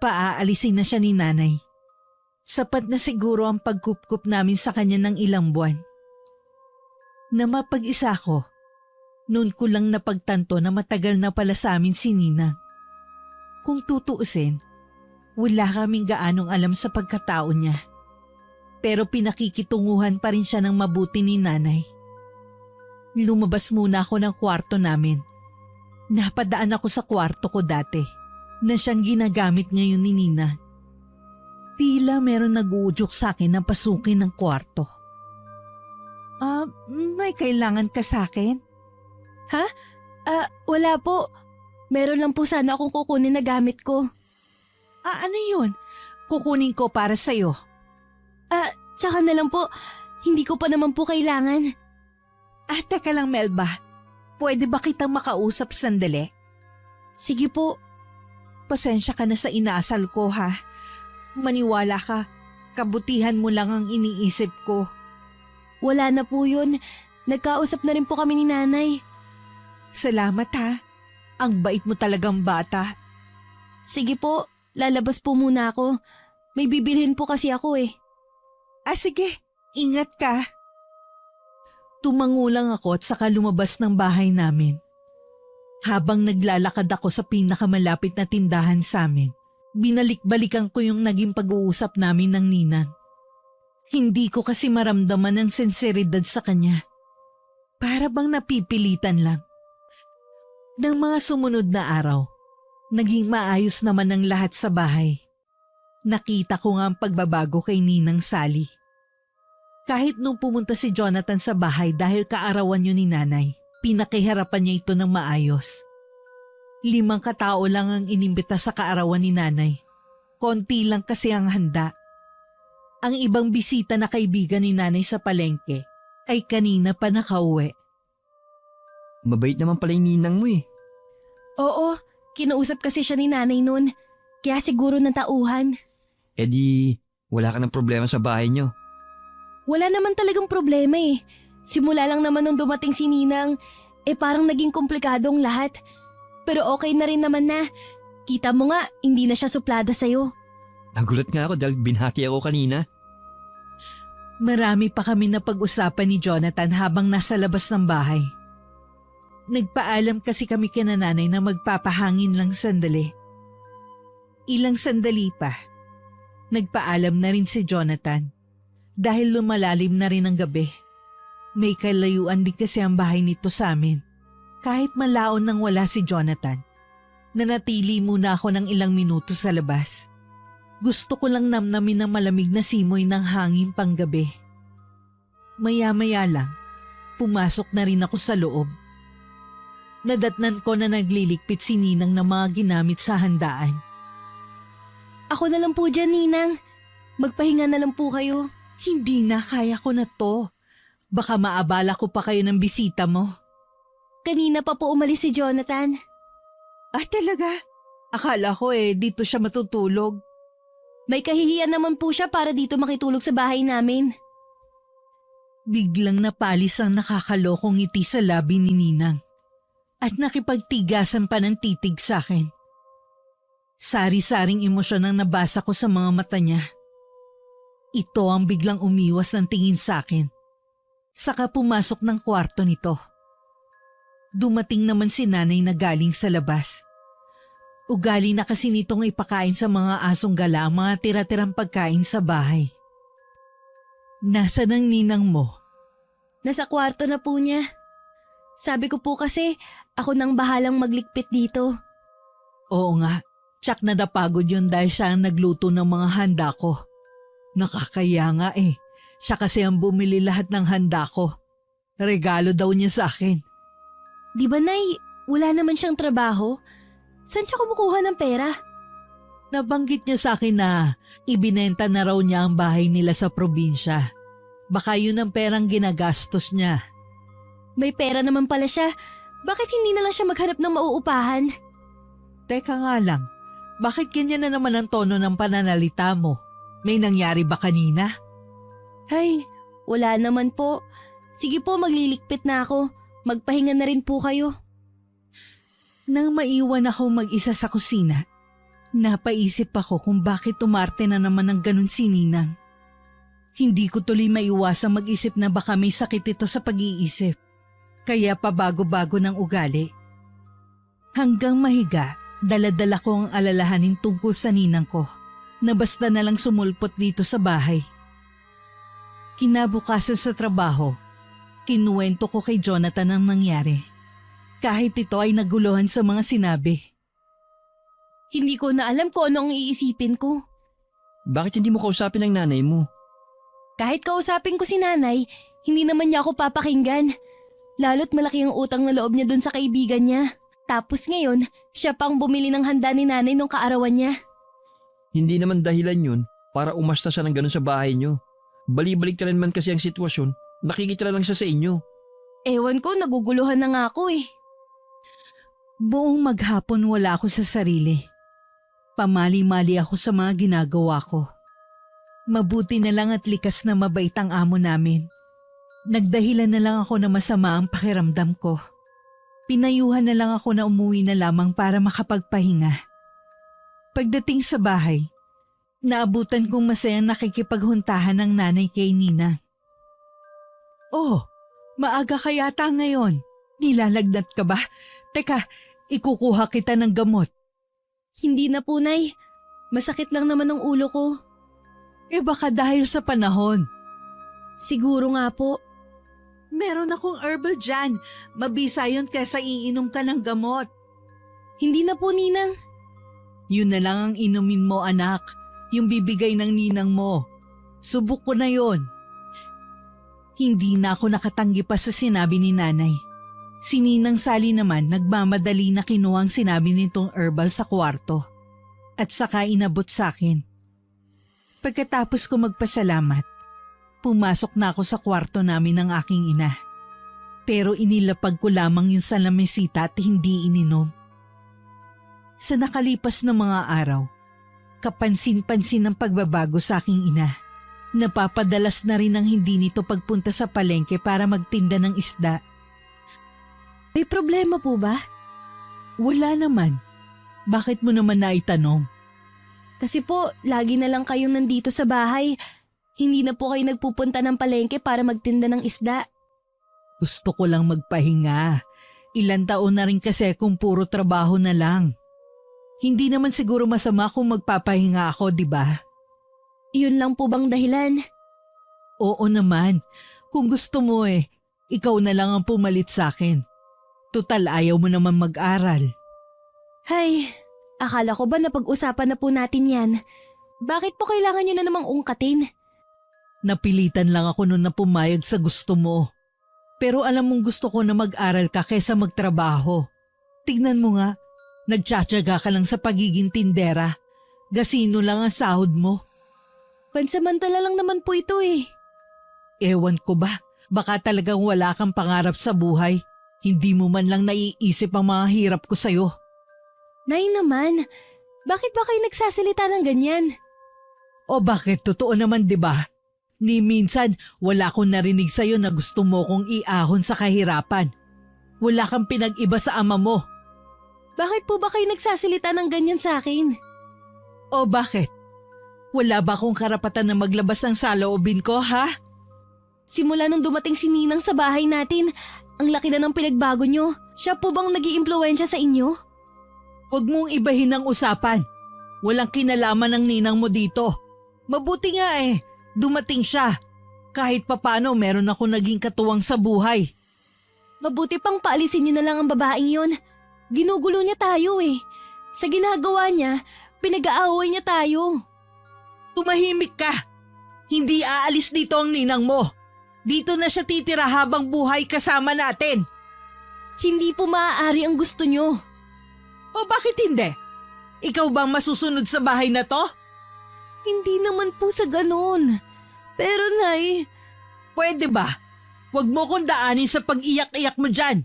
paaalisin na siya ni nanay. Sapat na siguro ang pagkupkup namin sa kanya ng ilang buwan. Na mapag-isa ko, noon ko lang napagtanto na matagal na pala sa amin si Ninang. Kung tutuusin, wala kaming gaanong alam sa pagkatao niya. Pero pinakikitunguhan pa rin siya ng mabuti ni nanay. Lumabas muna ako ng kwarto namin. Napadaan ako sa kwarto ko dati na siyang ginagamit ngayon ni Nina. Tila meron nag-uudyok sa akin na pasukin ng kwarto. May kailangan ka sa akin? Wala po. Meron lang po sana akong kukunin na gamit ko. Ano yun? Kukunin ko para sa'yo. Tsaka na lang po. Hindi ko pa naman po kailangan. Teka lang Melba. Pwede ba kitang makausap sandali? Sige po. Pasensya ka na sa inaasal ko ha. Maniwala ka. Kabutihan mo lang ang iniisip ko. Wala na po yun. Nagkausap na rin po kami ni nanay. Salamat ha. Ang bait mo talagang bata. Sige po. Lalabas po muna ako. May bibilhin po kasi ako eh. Sige. Ingat ka. Tumangulang ako at saka lumabas ng bahay namin. Habang naglalakad ako sa pinakamalapit na tindahan sa amin, binalik-balikan ko yung naging pag-uusap namin ng ninang. Hindi ko kasi maramdaman ang sinseridad sa kanya. Para bang napipilitan lang. Ng mga sumunod na araw, naging maayos naman ang lahat sa bahay. Nakita ko nga ang pagbabago kay Ninang Sally. Kahit nung pumunta si Jonathan sa bahay dahil kaarawan yun ni nanay, pinakiharapan niya ito ng maayos. 5 katao lang ang inimbita sa kaarawan ni nanay. Konti lang kasi ang handa. Ang ibang bisita na kaibigan ni nanay sa palengke ay kanina pa nakauwi. Mabait naman pala yung ninang mo eh. Oo, kinausap kasi siya ni nanay noon. Kaya siguro natauhan. E di, wala ka ng problema sa bahay niyo. Wala naman talagang problema eh. Simula lang naman nung dumating si Ninang, parang naging komplikadong lahat. Pero okay na rin naman na. Kita mo nga, hindi na siya suplada sa'yo. Nagulat nga ako dahil binhaki ako kanina. Marami pa kami na pag-usapan ni Jonathan habang nasa labas ng bahay. Nagpaalam kasi kami kina nanay na magpapahangin lang sandali. Ilang sandali pa. Nagpaalam na rin si Jonathan. Dahil lumalalim na rin ang gabi. May kalayuan din kasi ang bahay nito sa amin. Kahit malaon nang wala si Jonathan, nanatili muna ako ng ilang minuto sa labas. Gusto ko lang namnamin ang malamig na simoy ng hangin panggabi. Maya-maya lang, pumasok na rin ako sa loob. Nadatnan ko na nagliligpit si Ninang ng mga ginamit sa handaan. Ako na lang po dyan, Ninang. Magpahinga na lang po kayo. Hindi na, kaya ko na to. Baka maabala ko pa kayo ng bisita mo. Kanina pa po umalis si Jonathan. Talaga? Akala ko dito siya matutulog. May kahihiyan naman po siya para dito makitulog sa bahay namin. Biglang napalis ang nakakalokong ngiti sa labi ni Ninang. At nakipagtigasan pa ng titig sa akin. Sari-saring emosyon ang nabasa ko sa mga mata niya. Ito ang biglang umiwas ng tingin sa akin. Saka pumasok ng kwarto nito. Dumating naman si nanay na galing sa labas. Ugali na kasi nitong ipakain sa mga asong gala ang mga tira-tirang pagkain sa bahay. Nasaan ang ninang mo? Nasa kwarto na po niya. Sabi ko po kasi, ako nang bahalang maglikpit dito. Oo nga, tsak na napagod yun dahil siya ang nagluto ng mga handa ko. Nakakaya nga eh, siya kasi ang bumili lahat ng handa ko. Regalo daw niya sa akin. Di ba, Nay, wala naman siyang trabaho? Saan siya kumukuha ng pera? Nabanggit niya sa akin na ibinenta na raw niya ang bahay nila sa probinsya. Baka yun ang perang ginagastos niya. May pera naman pala siya. Bakit hindi na lang siya maghanap ng mauupahan? Teka nga lang, bakit ganyan na naman ang tono ng pananalita mo? May nangyari ba kanina? Ay, wala naman po. Sige po, maglilikpit na ako. Magpahinga na rin po kayo. Nang maiwan ako mag-isa sa kusina, napaisip ako kung bakit umarte na naman ng ganun si Ninang. Hindi ko tuloy maiwasang mag-isip na baka may sakit ito sa pag-iisip. Kaya pabago-bago ng ugali. Hanggang mahiga, dala-dala ko ang alalahanin tungkol sa ninang ko na basta na lang sumulpot dito sa bahay. Kinabukasan sa trabaho, kinuwento ko kay Jonathan ang nangyari. Kahit ito ay naguluhan sa mga sinabi. Hindi ko na alam kung ano ang iisipin ko. Bakit hindi mo kausapin ang nanay mo? Kahit kausapin ko si nanay, hindi naman niya ako papakinggan. Lalo't malaki ang utang na loob niya dun sa kaibigan niya. Tapos ngayon, siya pang bumili ng handa ni nanay nung kaarawan niya. Hindi naman dahilan yun para umasta siya ng ganun sa bahay niyo. Bali-balik talan man kasi ang sitwasyon, nakikitira lang siya sa inyo. Ewan ko, naguguluhan na nga ako eh. Buong maghapon wala ako sa sarili. Pamali-mali ako sa mga ginagawa ko. Mabuti na lang at likas na mabait ang amo namin. Nagdahilan na lang ako na masama ang pakiramdam ko. Pinayuhan na lang ako na umuwi na lamang para makapagpahinga. Pagdating sa bahay, naabutan kong masayang nakikipaghuntahan ng nanay kay Nina. Oh, maaga ka yata ngayon. Nilalagnat ka ba? Teka, ikukuha kita ng gamot. Hindi na po, Nay. Masakit lang naman ang ulo ko. Eh baka dahil sa panahon. Siguro nga po. Meron akong herbal dyan. Mabisa yun kesa iinom ka ng gamot. Hindi na po, Ninang. Yun na lang ang inumin mo, anak. Yung bibigay ng ninang mo. Subok ko na yon. Hindi na ako nakatanggi pa sa sinabi ni nanay. Si Ninang Sally naman nagmamadali na kinuha ang sinabi nitong herbal sa kwarto. At saka inabot sa akin. Pagkatapos ko magpasalamat, pumasok na ako sa kwarto namin ng aking ina. Pero inilapag ko lamang yung salamesita at hindi ininom. Sa nakalipas na mga araw, kapansin-pansin ang pagbabago sa aking ina. Napapadalas na rin ang hindi nito pagpunta sa palengke para magtinda ng isda. May problema po ba? Wala naman. Bakit mo naman naitanong? Kasi po, lagi na lang kayong nandito sa bahay. Hindi na po kayo nagpupunta ng palengke para magtinda ng isda. Gusto ko lang magpahinga. Ilan taon na rin kasi kung puro trabaho na lang. Hindi naman siguro masama kung magpapahinga ako, di ba? Yun lang po bang dahilan? Oo naman. Kung gusto mo ikaw na lang ang pumalit sa akin. Tutal ayaw mo naman mag-aral. Hay, akala ko ba napag-usapan na po natin yan? Bakit po kailangan nyo na namang ungkatin? Napilitan lang ako noon na pumayag sa gusto mo. Pero alam mong gusto ko na mag-aral ka kaysa magtrabaho. Tignan mo nga, nagtsatsaga ka lang sa pagiging tindera. Gasino lang ang sahod mo. Pansamantala lang naman po ito eh. Ewan ko ba, baka talagang wala kang pangarap sa buhay. Hindi mo man lang naiisip ang mga hirap ko sa'yo. Nay naman, bakit ba kayo nagsasalita ng ganyan? O bakit totoo naman 'di ba? Ni minsan wala akong narinig sa'yo na gusto mo kong iahon sa kahirapan. Wala kang pinag-iba sa ama mo. Bakit po ba kayo nagsasalita ng ganyan sa akin? O bakit? Wala ba akong karapatan na maglabas ng saloobin ko, ha? Simula nung dumating si Ninang sa bahay natin, ang laki na ng pinagbago nyo. Siya po bang nag-iimpluwensya sa inyo? Huwag mong ibahin ang usapan. Walang kinalaman ng ninang mo dito. Mabuti nga dumating siya. Kahit papano meron ako naging katuwang sa buhay. Mabuti pang paalisin nyo na lang ang babaeng yon. Ginugulo niya tayo eh. Sa ginagawa niya, pinag-aaway niya tayo. Tumahimik ka. Hindi aalis dito ang ninang mo. Dito na siya titira habang buhay kasama natin. Hindi po maaari ang gusto nyo. O bakit hindi? Ikaw bang masusunod sa bahay na to? Hindi naman po sa ganun. Pero Nay, Pwede ba? Huwag mo kong daanin sa pag-iyak-iyak mo dyan.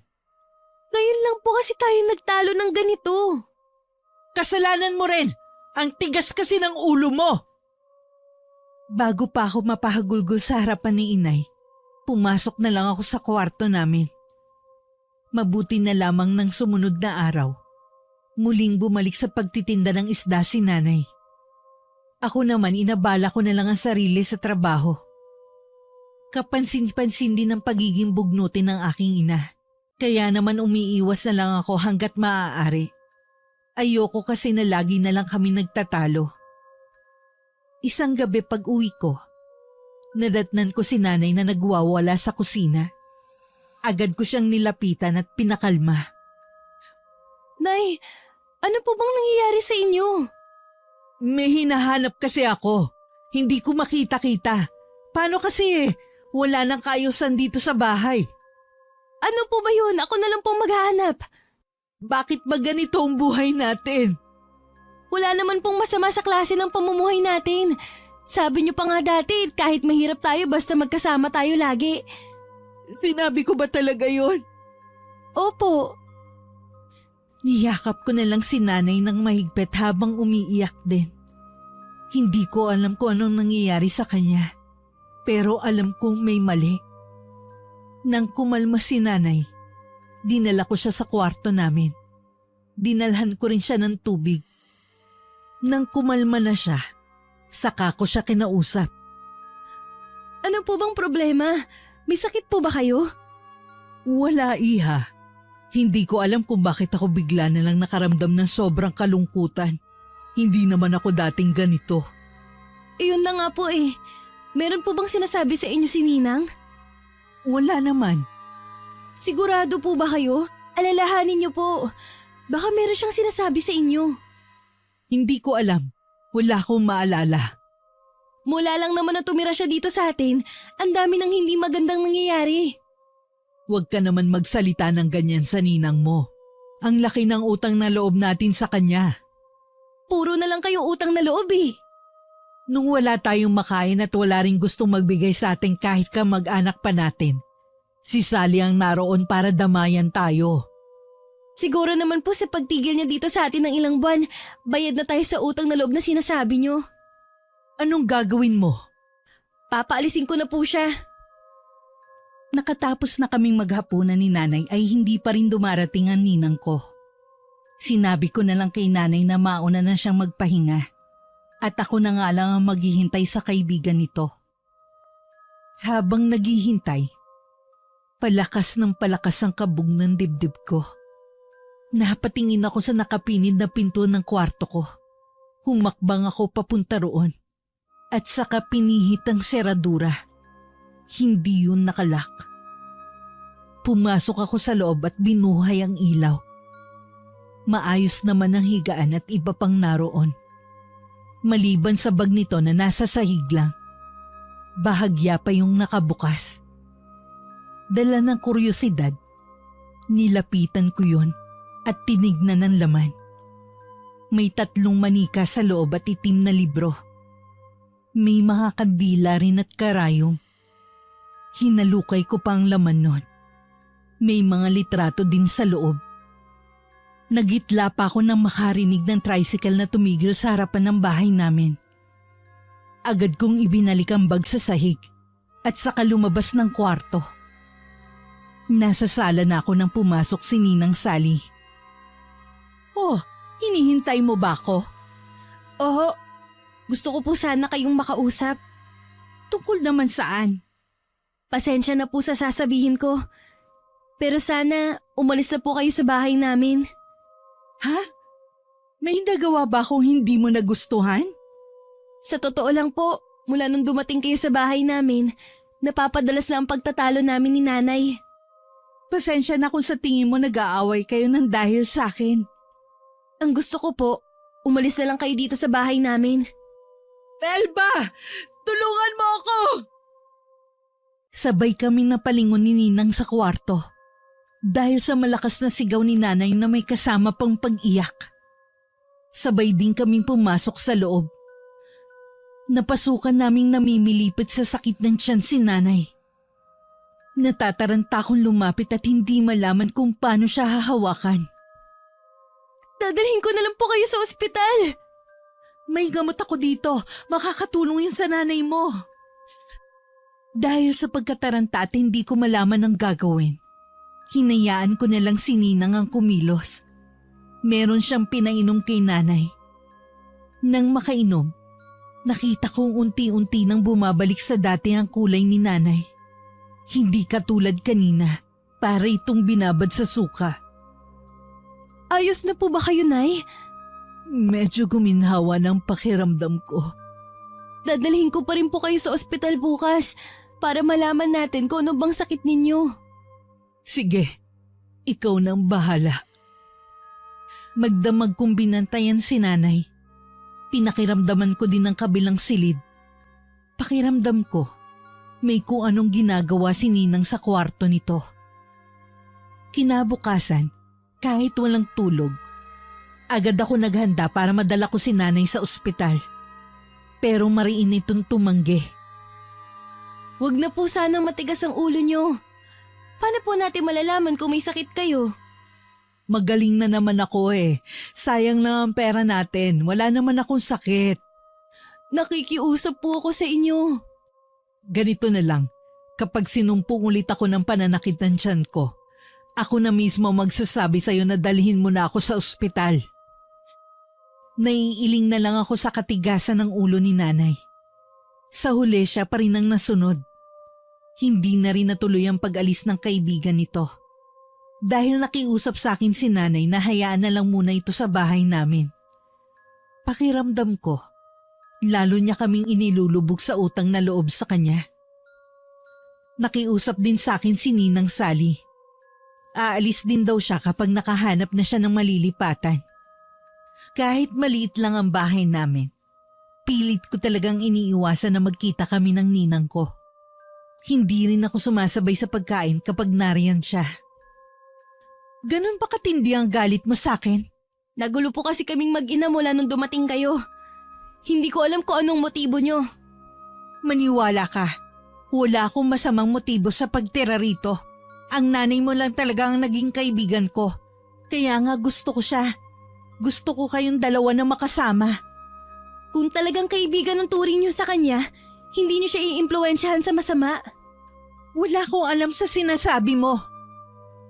ngayon lang po kasi tayo nagtalo ng ganito. Kasalanan mo rin. Ang tigas kasi ng ulo mo. Bago pa ako mapahagulgol sa harapan ni inay, pumasok na lang ako sa kwarto namin. Mabuti na lamang ng sumunod na araw. Muling bumalik sa pagtitinda ng isda si nanay. Ako naman inabala ko na lang ang sarili sa trabaho. Kapansin-pansin din ang pagiging bugnutin ng aking ina. Kaya naman umiiwas na lang ako hanggat maaari. Ayoko kasi na lagi na lang kami nagtatalo. Isang gabi pag uwi ko, nadatnan ko si nanay na nagwawala sa kusina. Agad ko siyang nilapitan at pinakalma. Nay, ano po bang nangyayari sa inyo? May hinahanap kasi ako. Hindi ko makita-kita. Paano kasi wala nang kaayusan dito sa bahay? Ano po ba yun? Ako na lang pong maghahanap. Bakit ba ganito ang buhay natin? Wala naman pong masama sa klase ng pamumuhay natin. Sabi niyo pa nga dati, kahit mahirap tayo basta magkasama tayo lagi. Sinabi ko ba talaga yon? Opo. Niyakap ko na lang si nanay ng mahigpit habang umiiyak din. Hindi ko alam kung anong nangyayari sa kanya. Pero alam kong may mali. Nang kumalma si nanay, dinala ko siya sa kwarto namin. Dinalhan ko rin siya ng tubig. Nang kumalma na siya, saka ko siya kinausap. Ano po bang problema? May sakit po ba kayo? Wala, iha. Hindi ko alam kung bakit ako bigla na lang nakaramdam ng sobrang kalungkutan. Hindi naman ako dating ganito. Iyon na nga po eh. Meron po bang sinasabi sa inyo si Ninang? Wala naman. Sigurado po ba kayo? Alalahanin niyo po. Baka meron siyang sinasabi sa inyo. Hindi ko alam. Wala akong maalala. Mula lang naman na tumira siya dito sa atin, ang dami ng hindi magandang nangyayari. Huwag ka naman magsalita ng ganyan sa ninang mo. Ang laki ng utang na loob natin sa kanya. Puro na lang kayo utang na loob eh. Nung wala tayong makain at wala ring gustong magbigay sa atin kahit ka mag-anak pa natin, si Sally ang naroon para damayan tayo. Siguro naman po sa pagtigil niya dito sa atin ng ilang buwan, bayad na tayo sa utang na loob na sinasabi niyo. Anong gagawin mo? Papaalisin ko na po siya. Nakatapos na kaming maghapunan ni nanay ay hindi pa rin dumarating ang ninang ko. Sinabi ko na lang kay nanay na mauna na siyang magpahinga. At ako na nga lang ang maghihintay sa kaibigan nito. Habang naghihintay, palakas ng palakas ang kabog ng dibdib ko. Napatingin ako sa nakapinid na pinto ng kwarto ko. Humakbang ako papunta roon. At saka pinihit ang seradura. Hindi yun nakalak. Pumasok ako sa loob at binuhay ang ilaw. Maayos naman ang higaan at iba pang naroon. Maliban sa bag nito na nasa sahig lang, bahagya pa yung nakabukas. Dala ng kuryosidad, nilapitan ko yun at tinignan ng laman. May 3 manika sa loob at itim na libro. May mga kandila rin at karayong. Hinalukay ko pa ang laman nun. May mga litrato din sa loob. Nagitla pa ako nang makarinig ng tricycle na tumigil sa harapan ng bahay namin. Agad kong ibinalik ang bag sa sahig at saka lumabas ng kwarto. Nasa sala na ako nang pumasok si Ninang Sally. Oh, hinihintay mo ba ako? Oho, gusto ko po sana kayong makausap. Tungkol naman saan? Pasensya na po sa sasabihin ko. Pero sana umalis na po kayo sa bahay namin. Ha? May nagawa ba akong hindi mo nagustuhan? Sa totoo lang po, mula nung dumating kayo sa bahay namin, napapadalas na ang pagtatalo namin ni nanay. Pasensya na kung sa tingin mo nag-aaway kayo ng dahil sa akin. Ang gusto ko po, umalis na lang kayo dito sa bahay namin. Melba! Tulungan mo ako! Sabay kaming napalingon ni Ninang sa kwarto. Dahil sa malakas na sigaw ni nanay na may kasama pang pag-iyak. Sabay din kaming pumasok sa loob. Napasukan naming namimilipit sa sakit ng tiyan si nanay. Natataranta akong lumapit at hindi malaman kung paano siya hahawakan. Dadalhin ko na lang po kayo sa ospital. May gamot ako dito. Makakatulong yun sa nanay mo. Dahil sa pagkataranta at hindi ko malaman ang gagawin, hinayaan ko na lang si Ninang ang kumilos. Meron siyang pinainom kay nanay. Nang makainom, nakita kong unti-unti nang bumabalik sa dati ang kulay ni nanay. Hindi katulad kanina, para itong binabad sa suka. Ayos na po ba kayo, Nay? Medyo guminhawa ng pakiramdam ko. Dadalhin ko pa rin po kayo sa ospital bukas para malaman natin kung ano bang sakit ninyo. Sige, ikaw nang bahala. Magdamag kong binantayan si nanay. Pinakiramdaman ko din ang kabilang silid. Pakiramdam ko, may kung anong ginagawa si Ninang sa kwarto nito. Kinabukasan, kahit walang tulog, agad ako naghanda para madala ko si nanay sa ospital. Pero mariin itong tumanggi. Huwag na po sanang matigas ang ulo nyo. Paano po natin malalaman kung may sakit kayo? Magaling na naman ako eh. Sayang lang ang pera natin. Wala naman akong sakit. Nakikiusap po ako sa inyo. Ganito na lang. Kapag sinumpong ulit ako ng pananakit ng tiyan ko, ako na mismo magsasabi sa'yo na dalhin mo na ako sa ospital. Naiiling na lang ako sa katigasan ng ulo ni nanay. Sa huli siya pa rin ang nasunod. Hindi na rin natuloy ang pag-alis ng kaibigan nito. Dahil nakiusap sa akin si nanay na hayaan na lang muna ito sa bahay namin. Pakiramdam ko, lalo niya kaming inilulubog sa utang na loob sa kanya. Nakiusap din sa akin si Ninang Sally. Aalis din daw siya kapag nakahanap na siya ng malilipatan. Kahit maliit lang ang bahay namin, pilit ko talagang iniiwasan na magkita kami ng ninang ko. Hindi rin ako sumasabay sa pagkain kapag nariyan siya. Ganun ba katindi ang galit mo sa akin? Nagulo po kasi kaming mag-ina mula nung dumating kayo. Hindi ko alam kung anong motibo nyo. Maniwala ka. Wala akong masamang motibo sa pagtira rito. Ang nanay mo lang talaga ang naging kaibigan ko. Kaya nga gusto ko siya. Gusto ko kayong dalawa na makasama. Kung talagang kaibigan ng turing nyo sa kanya, hindi nyo siya iimpluwensyahan sa masama. Wala akong alam sa sinasabi mo.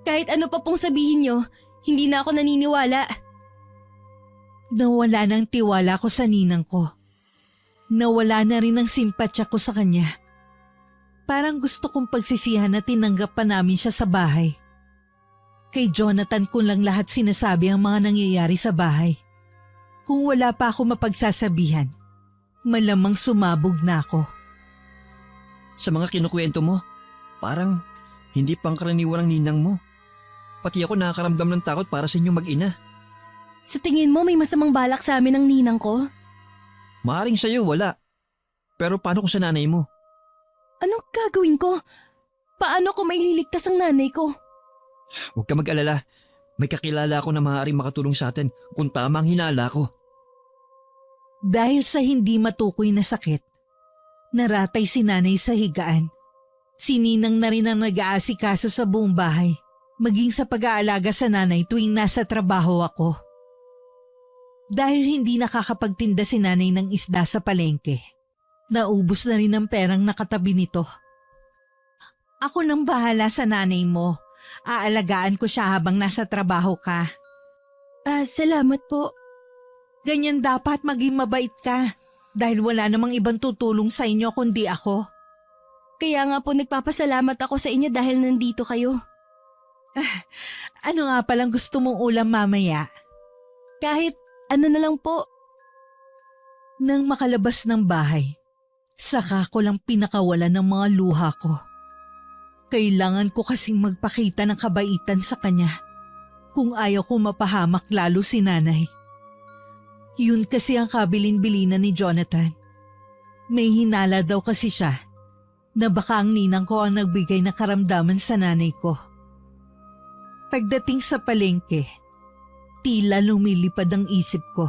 Kahit ano pa pong sabihin nyo, hindi na ako naniniwala. Nawala ng tiwala ko sa ninang ko. Nawala na rin ang simpatya ko sa kanya. Parang gusto kong pagsisihan na tinanggap pa namin siya sa bahay. Kay Jonathan ko lang lahat sinasabi ang mga nangyayari sa bahay. Kung wala pa ako mapagsasabihan, malamang sumabog na ako. Sa mga kinukwento mo, parang hindi pangkaraniwan ang ninang mo. Pati ako nakakaramdam ng takot para sa inyong mag-ina. Sa tingin mo may masamang balak sa amin ng ninang ko? Maaring sa'yo, wala. Pero paano kung sa nanay mo? Anong gagawin ko? Paano ko maililigtas ang nanay ko? Huwag ka mag-alala. May kakilala ako na maaaring makatulong sa atin kung tama ang hinala ko. Dahil sa hindi matukoy na sakit, naratay si nanay sa higaan. Si Ninang na rin ang nag-aasikaso sa buong bahay, maging sa pag-aalaga sa nanay tuwing nasa trabaho ako. Dahil hindi nakakapagtinda si nanay ng isda sa palengke, naubos na rin ang perang nakatabi nito. Ako nang bahala sa nanay mo. Aalagaan ko siya habang nasa trabaho ka. Salamat po. Ganyan dapat maging mabait ka dahil wala namang ibang tutulong sa inyo kundi ako. Kaya nga po nagpapasalamat ako sa inyo dahil nandito kayo. Ano nga palang gusto mong ulam mamaya? Kahit ano na lang po. Nang makalabas ng bahay, saka ko lang pinakawalan ng mga luha ko. Kailangan ko kasing magpakita ng kabaitan sa kanya kung ayaw ko mapahamak lalo si nanay. Yun kasi ang kabilin-bilinan ni Jonathan. May hinala daw kasi siya na baka ang ninang ko ang nagbigay ng karamdaman sa nanay ko. Pagdating sa palengke, tila lumilipad ang isip ko.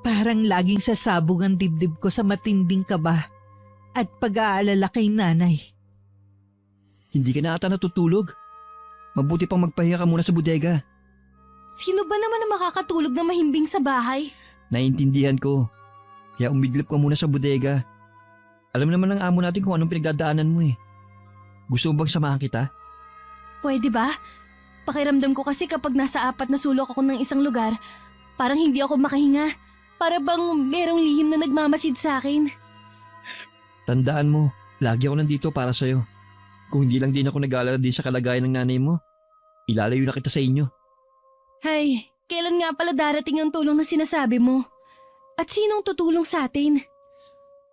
Parang laging sasabog ang dibdib ko sa matinding kaba at pag-aalala kay nanay. Hindi ka na ata natutulog. Mabuti pang magpahinga ka muna sa bodega. Sino ba naman ang makakatulog na mahimbing sa bahay? Naiintindihan ko. Kaya umidlip ka muna sa bodega. Alam naman ng amo natin kung anong pinagdadaanan mo eh. Gusto mo bang samahan kita? Pwede ba? Pakiramdam ko kasi kapag nasa 4 na sulok ako ng isang lugar, parang hindi ako makahinga. Para bang merong lihim na nagmamasid sa akin. Tandaan mo, lagi ako nandito para sa'yo. Kung hindi lang din ako nag-aalala din sa kalagayan ng nanay mo, ilalayo na kita sa inyo. Hay, kailan nga pala darating ang tulong na sinasabi mo? At sinong tutulong sa atin?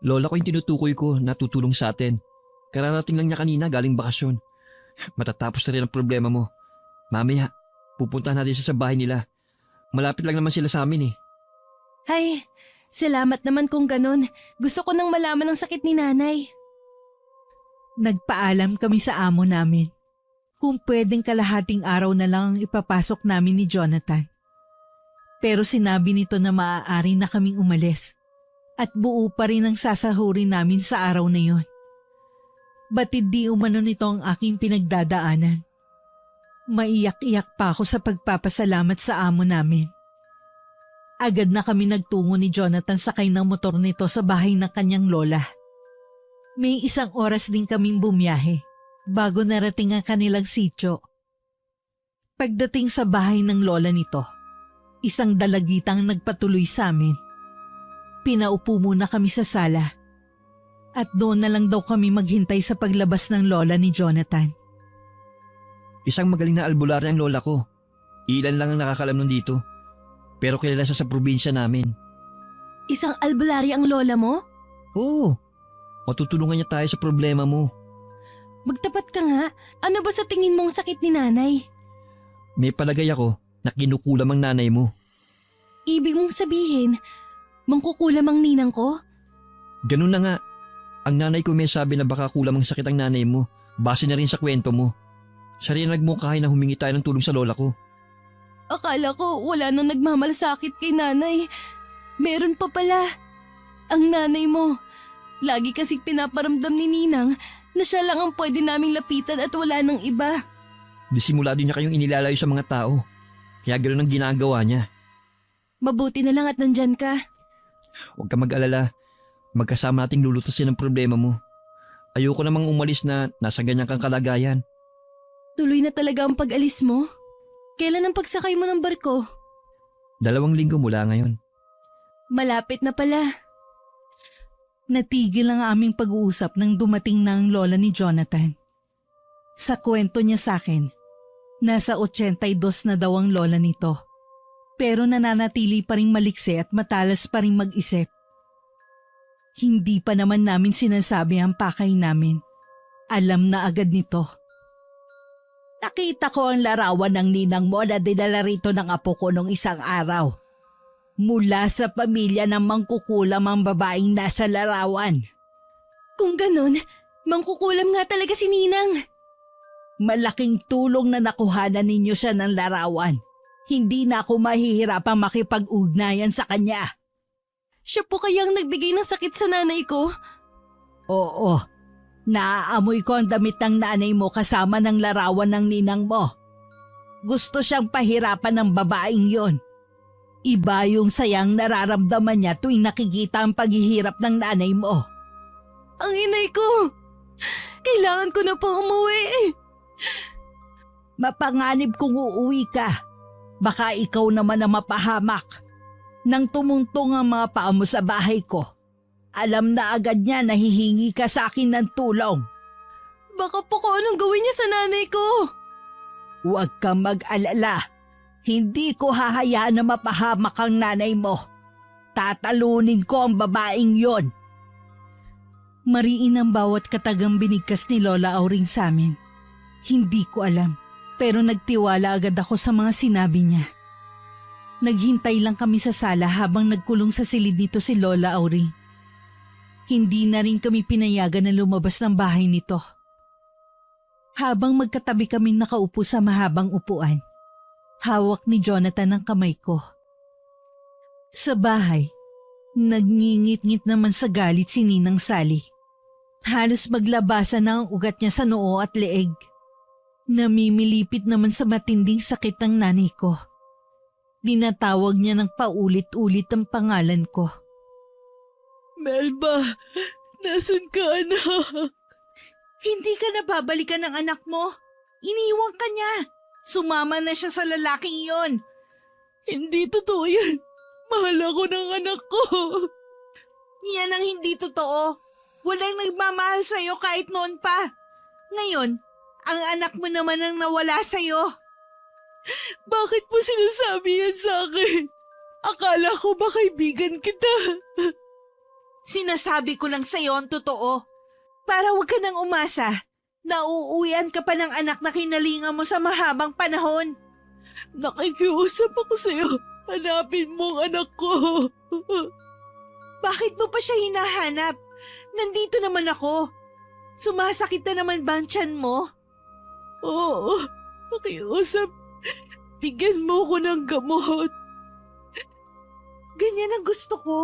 Lola ko yung tinutukoy ko na tutulong sa atin. Kararating lang niya kanina galing bakasyon. Matatapos na rin ang problema mo. Mamaya, pupuntahan natin siya sa bahay nila. Malapit lang naman sila sa amin eh. Hay, salamat naman kung ganun. Gusto ko nang malaman ang sakit ni nanay. Nagpaalam kami sa amo namin kung pwedeng kalahating araw na lang ang ipapasok namin ni Jonathan. Pero sinabi nito na maaari na kaming umalis at buo pa rin ang sasahurin namin sa araw na yon. Batid di umano nito ang aking pinagdadaanan. Maiyak-iyak pa ako sa pagpapasalamat sa amo namin. Agad na kami nagtungo ni Jonathan sakay ng motor nito sa bahay ng kanyang lola. May 1 oras din kaming bumiyahe bago narating ang kanilang sityo. Pagdating sa bahay ng lola nito, isang dalagitang nagpatuloy sa amin. Pinaupo muna kami sa sala at doon na lang daw kami maghintay sa paglabas ng lola ni Jonathan. Isang magaling na albularyo ang lola ko. Ilan lang ang nakakalam nun dito. Pero kilala siya sa probinsya namin. Isang albularyo ang lola mo? Oo. Matutulungan niya tayo sa problema mo. Magtapat ka nga. Ano ba sa tingin mong sakit ni nanay? May palagay ako na kinukulam ang nanay mo. Ibig mong sabihin, mangkukulam ang ninang ko? Ganun na nga. Ang nanay ko may sabi na baka kulam ang sakit ang nanay mo. Base na rin sa kwento mo. Siya rin nagmungkahi na humingi tayo ng tulong sa lola ko. Akala ko wala nang nagmamalasakit kay nanay. Meron pa pala. Ang nanay mo. Lagi kasi pinaparamdam ni Ninang na siya lang ang pwede naming lapitan at wala nang iba. Disimula din niya kayong inilalayo sa mga tao. Kaya ganoon ang ginagawa niya. Mabuti na lang at nandyan ka. Huwag ka mag-alala. Magkasama nating lulutasin ang problema mo. Ayoko namang umalis na nasa ganyan kang kalagayan. Tuloy na talaga ang pag-alis mo? Kailan ang pagsakay mo ng barko? 2 linggo mula ngayon. Malapit na pala. Natigil ang aming pag-uusap nang dumating na ang lola ni Jonathan. Sa kwento niya sa akin, nasa 82 na daw ang lola nito. Pero nananatili pa rin maliksi at matalas pa rin mag-isip. Hindi pa naman namin sinasabi ang pakay namin. Alam na agad nito. Nakita ko ang larawan ng ninang mo na dinala rito ng apo ko nung isang araw. Mula sa pamilya ng mangkukulam ang babaeng nasa larawan. Kung ganun, mangkukulam nga talaga si Ninang. Malaking tulong na nakuhanan ninyo siya ng larawan. Hindi na ako mahihirapang makipag-ugnayan sa kanya. Siya po kayang nagbigay ng sakit sa nanay ko? Oo. Naaamoy ko ang damit ng nanay mo kasama ng larawan ng ninang mo. Gusto siyang pahirapan ng babaeng yon. Iba yung sayang nararamdaman niya tuwing nakikita ang paghihirap ng nanay mo. Ang inay ko! Kailangan ko na po umuwi. Mapanganib kung uuwi ka. Baka ikaw naman ang mapahamak. Nang tumungtong ang mga paa mo sa bahay ko, Alam na agad niya na hihingi ka sa akin ng tulong. Baka po kung anong gawin niya sa nanay ko. Huwag kang mag-alala. Hindi ko hahayaan na mapahamak ang nanay mo. Tatalunin ko ang babaeng yon. Mariin ang bawat katagang binigkas ni Lola Auring sa amin. Hindi ko alam, pero nagtiwala agad ako sa mga sinabi niya. Naghintay lang kami sa sala habang nagkulong sa silid nito si Lola Auring. Hindi na rin kami pinayagan na lumabas ng bahay nito. Habang magkatabi kaming nakaupo sa mahabang upuan, hawak ni Jonathan ang kamay ko. Sa bahay, nagngingit-ngit naman sa galit si Ninang Sally. Halos maglabasan na ang ugat niya sa noo at leeg. Namimilipit naman sa matinding sakit ng nanay ko. Dinatawag niya ng paulit-ulit ang pangalan ko. Melba, nasan ka anak? Hindi ka na babalikan ng anak mo. Iniwan ka niya. Sumama na siya sa lalaking iyon. Hindi totoo yan. Mahal ako ng anak ko. Yan ang hindi totoo. Walang nagmamahal sa'yo kahit noon pa. Ngayon, ang anak mo naman ang nawala sa'yo. Bakit mo sinasabi yan sa akin? Akala ko ba kaibigan kita? Sinasabi ko lang sa'yo ang totoo. Para huwag ka nang umasa. Nauuwian ka pa ng anak na kinalingan mo sa mahabang panahon. Nakikiusap ako sa'yo. Hanapin mo ang anak ko. Bakit mo pa siya hinahanap? Nandito naman ako. Sumasakit na naman ba ang tiyan mo? Oo, nakiusap. Bigyan mo ko ng gamot. Ganyan ang gusto ko.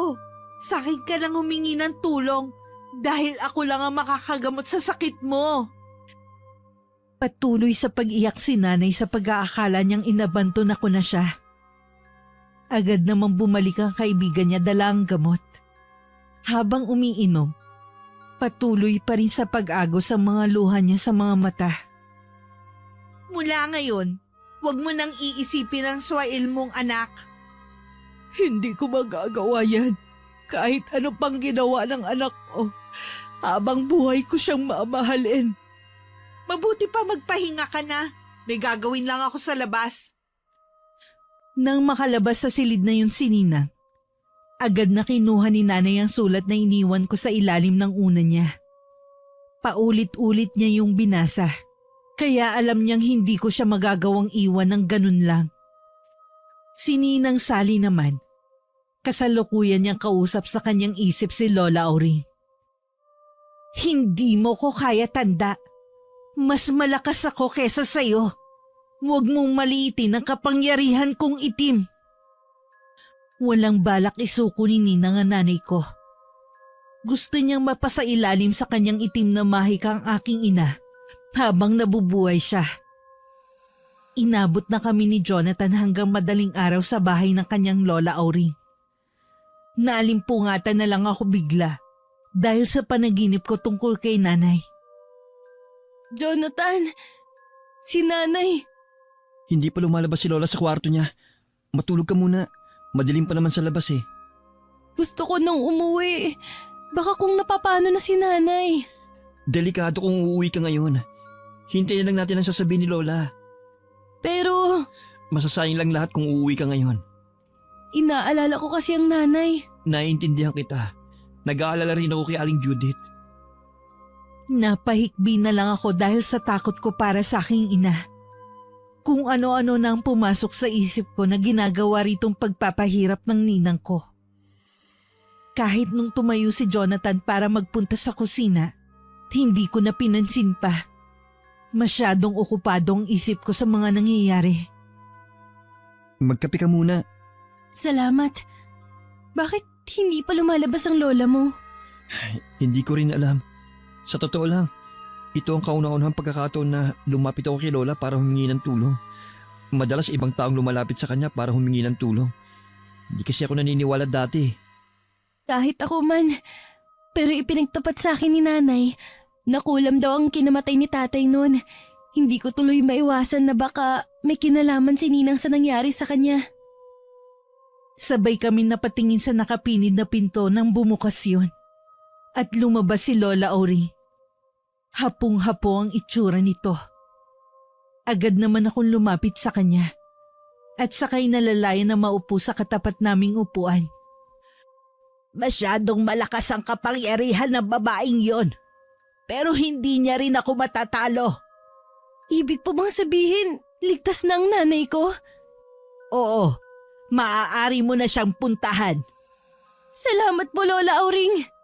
Sa akin ka lang humingi ng tulong dahil ako lang ang makakagamot sa sakit mo. Patuloy sa pag-iyak si nanay sa pag-aakala niyang inabanton ako na siya. Agad namang bumalik ang kaibigan niya dala ang gamot. Habang umiinom, patuloy pa rin sa pag-agos ang mga luha niya sa mga mata. Mula ngayon, huwag mo nang iisipin ang swail mong anak. Hindi ko magagawa yan. Kahit ano pang ginawa ng anak ko, habang buhay ko siyang mamahalin. Mabuti pa magpahinga ka na. May gagawin lang ako sa labas. Nang makalabas sa silid na yun si Ninang, agad na kinuha ni nanay ang sulat na iniwan ko sa ilalim ng una niya. Paulit-ulit niya yung binasa, kaya alam niyang hindi ko siya magagawang iwan ng ganun lang. Si Ninang Sally naman, kasalukuyan niyang kausap sa kanyang isip si Lola Auring. Hindi mo ko kaya tanda. Mas malakas ako kesa sa'yo. Huwag mong maliitin ang kapangyarihan kong itim. Walang balak isuko ni Ninang ang nanay ko. Gusto niyang mapasailalim sa kanyang itim na mahika ang aking ina habang nabubuhay siya. Inabot na kami ni Jonathan hanggang madaling araw sa bahay ng kanyang Lola Auring. Naalimpungatan na lang ako bigla dahil sa panaginip ko tungkol kay nanay. Jonathan, si nanay. Hindi pa lumalabas si Lola sa kwarto niya. Matulog ka muna. Madilim pa naman sa labas eh. Gusto ko nang umuwi. Baka kung napapano na si nanay. Delikado kung uuwi ka ngayon. Hintayin lang natin ang sasabihin ni Lola. Pero Masasayang lang lahat kung uuwi ka ngayon. inaalala ko kasi ang nanay. Naiintindihan kita. Nag-aalala rin ako kay Aling Judith. Napahikbi na lang ako dahil sa takot ko para sa aking ina. Kung ano-ano na ang pumasok sa isip ko na ginagawa ritong pagpapahirap ng ninang ko. Kahit nung tumayo si Jonathan para magpunta sa kusina, hindi ko na pinansin pa. Masyadong okupado ang isip ko sa mga nangyayari. Magkape ka muna. Salamat. Bakit hindi pa lumalabas ang lola mo? Hindi ko rin alam. Sa totoo lang, ito ang kauna-unahang pagkakataon na lumapit ako kay Lola para humingi ng tulong. Madalas ibang taong lumalapit sa kanya para humingi ng tulong. Hindi kasi ako naniniwala dati. Kahit ako man. Pero ipinagtapat sa akin ni nanay na kulam daw ang kinamatay ni tatay noon. Hindi ko tuloy maiwasan na baka may kinalaman si Ninang sa nangyari sa kanya. Sabay kami napatingin sa nakapinid na pinto nang bumukas yun. At lumabas si Lola Ori. Hapong-hapo ang itsura nito. Agad naman akong lumapit sa kanya at sakay nalalayan na maupo sa katapat naming upuan. Masyadong malakas ang kapangyarihan ng babaeng yon. Pero hindi niya rin ako matatalo. Ibig po bang sabihin, ligtas na ang nanay ko? Oo, maaari mo na siyang puntahan. Salamat po, Lola Auring.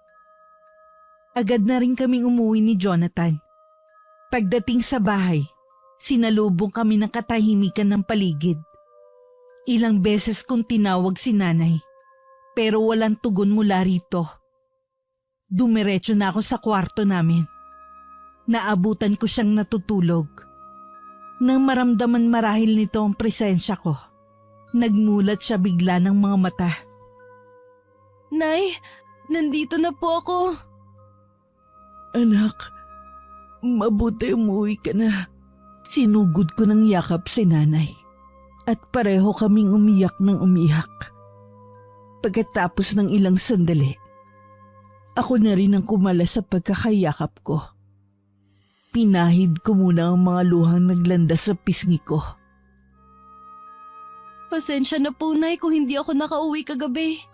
Agad na rin kaming umuwi ni Jonathan. Pagdating sa bahay, sinalubong kami ng katahimikan ng paligid. Ilang beses kong tinawag si nanay, pero walang tugon mula rito. Dumiretso na ako sa kwarto namin. Naabutan ko siyang natutulog. Nang maramdaman marahil nito ang presensya ko, nagmulat siya bigla ng mga mata. Nay, nandito na po ako. Anak, mabuti umuwi ka na. Sinugod ko ng yakap si nanay at pareho kaming umiyak ng umiyak. Pagkatapos ng ilang sandali, ako na rin ang kumala sa pagkakayakap ko. Pinahid ko muna ang mga luhang naglandas sa pisngi ko. Pasensya na po, Nay, kung hindi ako nakauwi kagabi.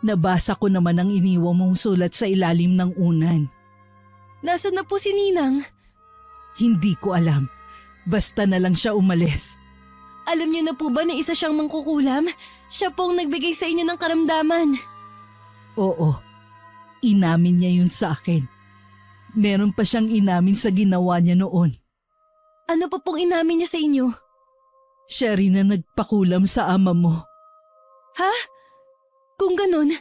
Nabasa ko naman ang iniwang mong sulat sa ilalim ng unan. Nasaan na po si Ninang? Hindi ko alam. Basta na lang siya umalis. Alam niyo na po ba na isa siyang mangkukulam? Siya pong nagbigay sa inyo ng karamdaman. Oo, inamin niya yun sa akin. Meron pa siyang inamin sa ginawa niya noon. Ano pa pong inamin niya sa inyo? Siya rin na nagpakulam sa ama mo. Ha? Kung ganun,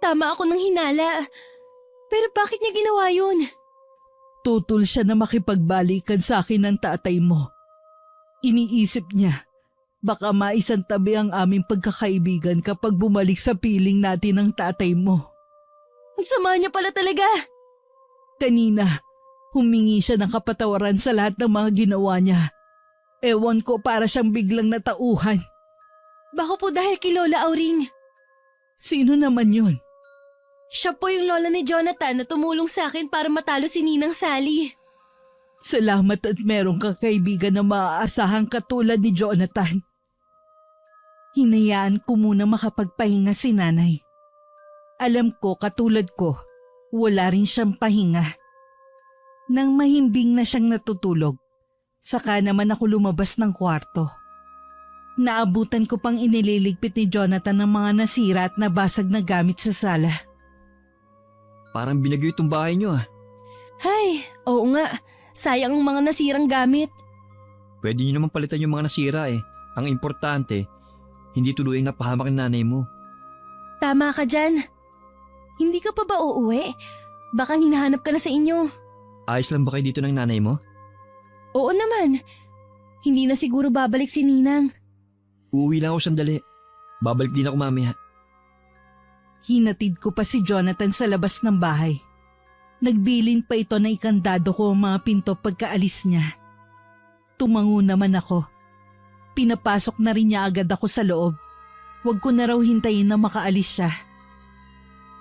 tama ako ng hinala. Pero bakit niya ginawa yun? Tutol siya na makipagbalikan sa akin ng tatay mo. Iniisip niya, baka maisantabi ang aming pagkakaibigan kapag bumalik sa piling natin ng tatay mo. Ang sama niya pala talaga. Kanina, humingi siya ng kapatawaran sa lahat ng mga ginawa niya. Ewan ko, para siyang biglang natauhan. Baka po dahil kay Lola Auring. Sino naman yun? Siya po yung lola ni Jonathan na tumulong sa akin para matalo si Ninang Sally. Salamat at meron kang kaibigan na maaasahan katulad ni Jonathan. Hinayaan ko muna makapagpahinga si nanay. Alam ko, katulad ko, wala rin siyang pahinga. Nang mahimbing na siyang natutulog, saka naman ako lumabas ng kwarto. Naabutan ko pang inililigpit ni Jonathan ng mga nasira at nabasag na gamit sa sala. Parang binagyo itong bahay niyo ah. Hay, oo nga. Sayang ang mga nasirang gamit. Pwede niyo naman palitan yung mga nasira eh. Ang importante, hindi tuluyang napahamak ng nanay mo. Tama ka dyan. Hindi ka pa ba uuwi? Baka hinahanap ka na sa inyo. Ayos lang ba kayo dito ng nanay mo? Oo naman. Hindi na siguro babalik si Ninang. Uuwi lang ako sandali. Babalik din ako mamaya. Hinatid ko pa si Jonathan sa labas ng bahay. Nagbilin pa ito na ikandado ko ang mga pinto pagkaalis niya. Tumango naman ako. Pinapasok na rin niya agad ako sa loob. Huwag ko na raw hintayin na makaalis siya.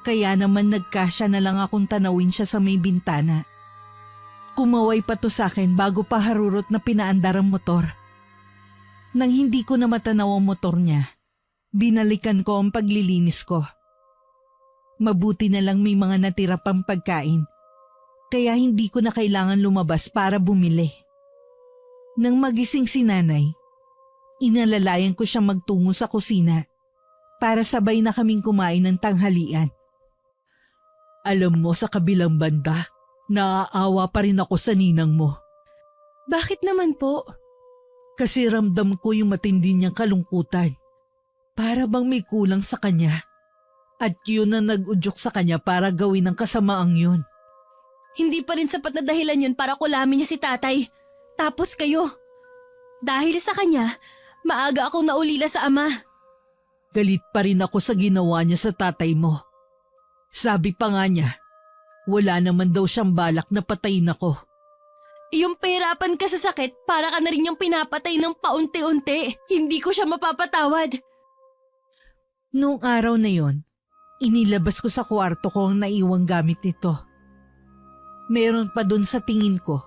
Kaya naman nagkasya na lang akong tanawin siya sa may bintana. Kumaway pa to sa akin bago pa harurot na pinaandar ang motor. Nang hindi ko na matanaw ang motor niya, binalikan ko ang paglilinis ko. Mabuti na lang may mga natira pang pagkain, kaya hindi ko na kailangan lumabas para bumili. Nang magising si nanay, inalalayan ko siyang magtungo sa kusina para sabay na kaming kumain ng tanghalian. Alam mo, sa kabilang banda, naaawa pa rin ako sa ninang mo. Bakit naman po? Kasi ramdam ko yung matindi niyang kalungkutan. Para bang may kulang sa kanya. At yun na nag-udyok sa kanya para gawin ang kasamaang yun. Hindi pa rin sapat na dahilan yun para kulamin niya si tatay. Tapos kayo. Dahil sa kanya, maaga akong naulila sa ama. Galit pa rin ako sa ginawa niya sa tatay mo. Sabi pa nga niya, wala naman daw siyang balak na patayin ako. Yung pahirapan ka sa sakit, para ka na rin yung pinapatay ng paunti-unti. Hindi ko siya mapapatawad. Noong araw na yon, Inilabas ko sa kwarto ko ang naiwang gamit nito. Meron pa dun sa tingin ko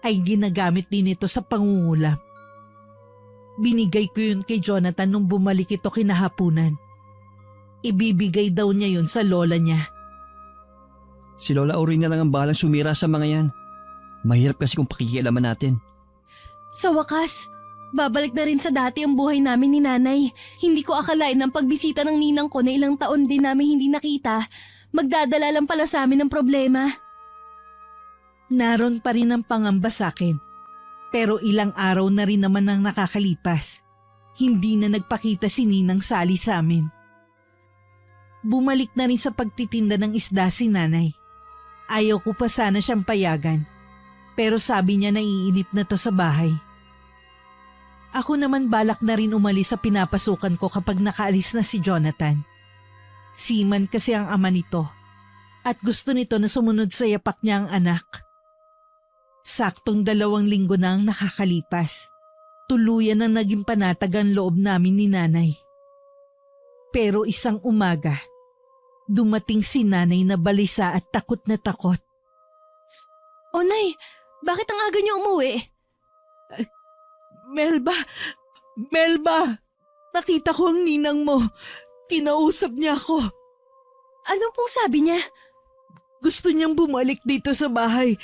ay ginagamit din ito sa pangungulam. Binigay ko yun kay Jonathan nung bumalik ito kinahapunan. Ibibigay daw niya yun sa lola niya. Si Lola Oring na lang ang bahalang sumira sa mga yan. Mahirap kasi kung pakikialaman natin. Sa wakas, babalik na rin sa dati ang buhay namin ni nanay. Hindi ko akalain ng pagbisita ng ninang ko na ilang taon din namin hindi nakita, magdadala lang pala sa amin ng problema. Naroon pa rin ang pangamba sa akin. Pero ilang araw na rin naman ang nakakalipas. Hindi na nagpakita si Ninang Sally sa amin. Bumalik na rin sa pagtitinda ng isda si nanay. Ayaw ko pa sana siyang payagan. Pero sabi niya naiinip na to sa bahay. Ako naman balak na rin umalis sa pinapasukan ko kapag nakaalis na si Jonathan. Seaman kasi ang ama nito. At gusto nito na sumunod sa yapak niya ang anak. Saktong 2 linggo na ang nakakalipas. Tuluyan na naging panatag ang loob namin ni nanay. Pero isang umaga, dumating si nanay na balisa at takot na takot. O nay, bakit ang aga niyo umuwi? Melba! Nakita ko ang ninang mo. Kinausap niya ako. Anong pong sabi niya? Gusto niyang bumalik dito sa bahay.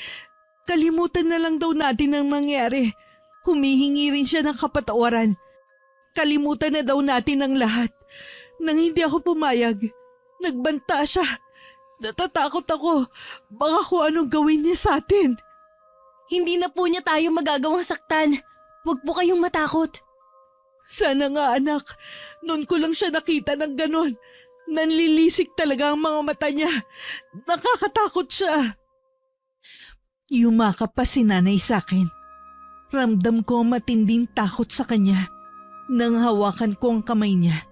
Kalimutan na lang daw natin ang nangyari. Humihingi rin siya ng kapatawaran. Kalimutan na daw natin ang lahat. Nang hindi ako pumayag, nagbanta siya. Natatakot ako. Baka kung anong gawin niya sa atin. Hindi na po niya tayo magagawang saktan. Huwag po kayong matakot. Sana nga anak, noon ko lang siya nakita ng ganon. Nanlilisik talaga ang mga mata niya. Nakakatakot siya. Yumakap pa si nanay sa akin. Ramdam ko ang matinding takot sa kanya. Nang hawakan ko ang kamay niya,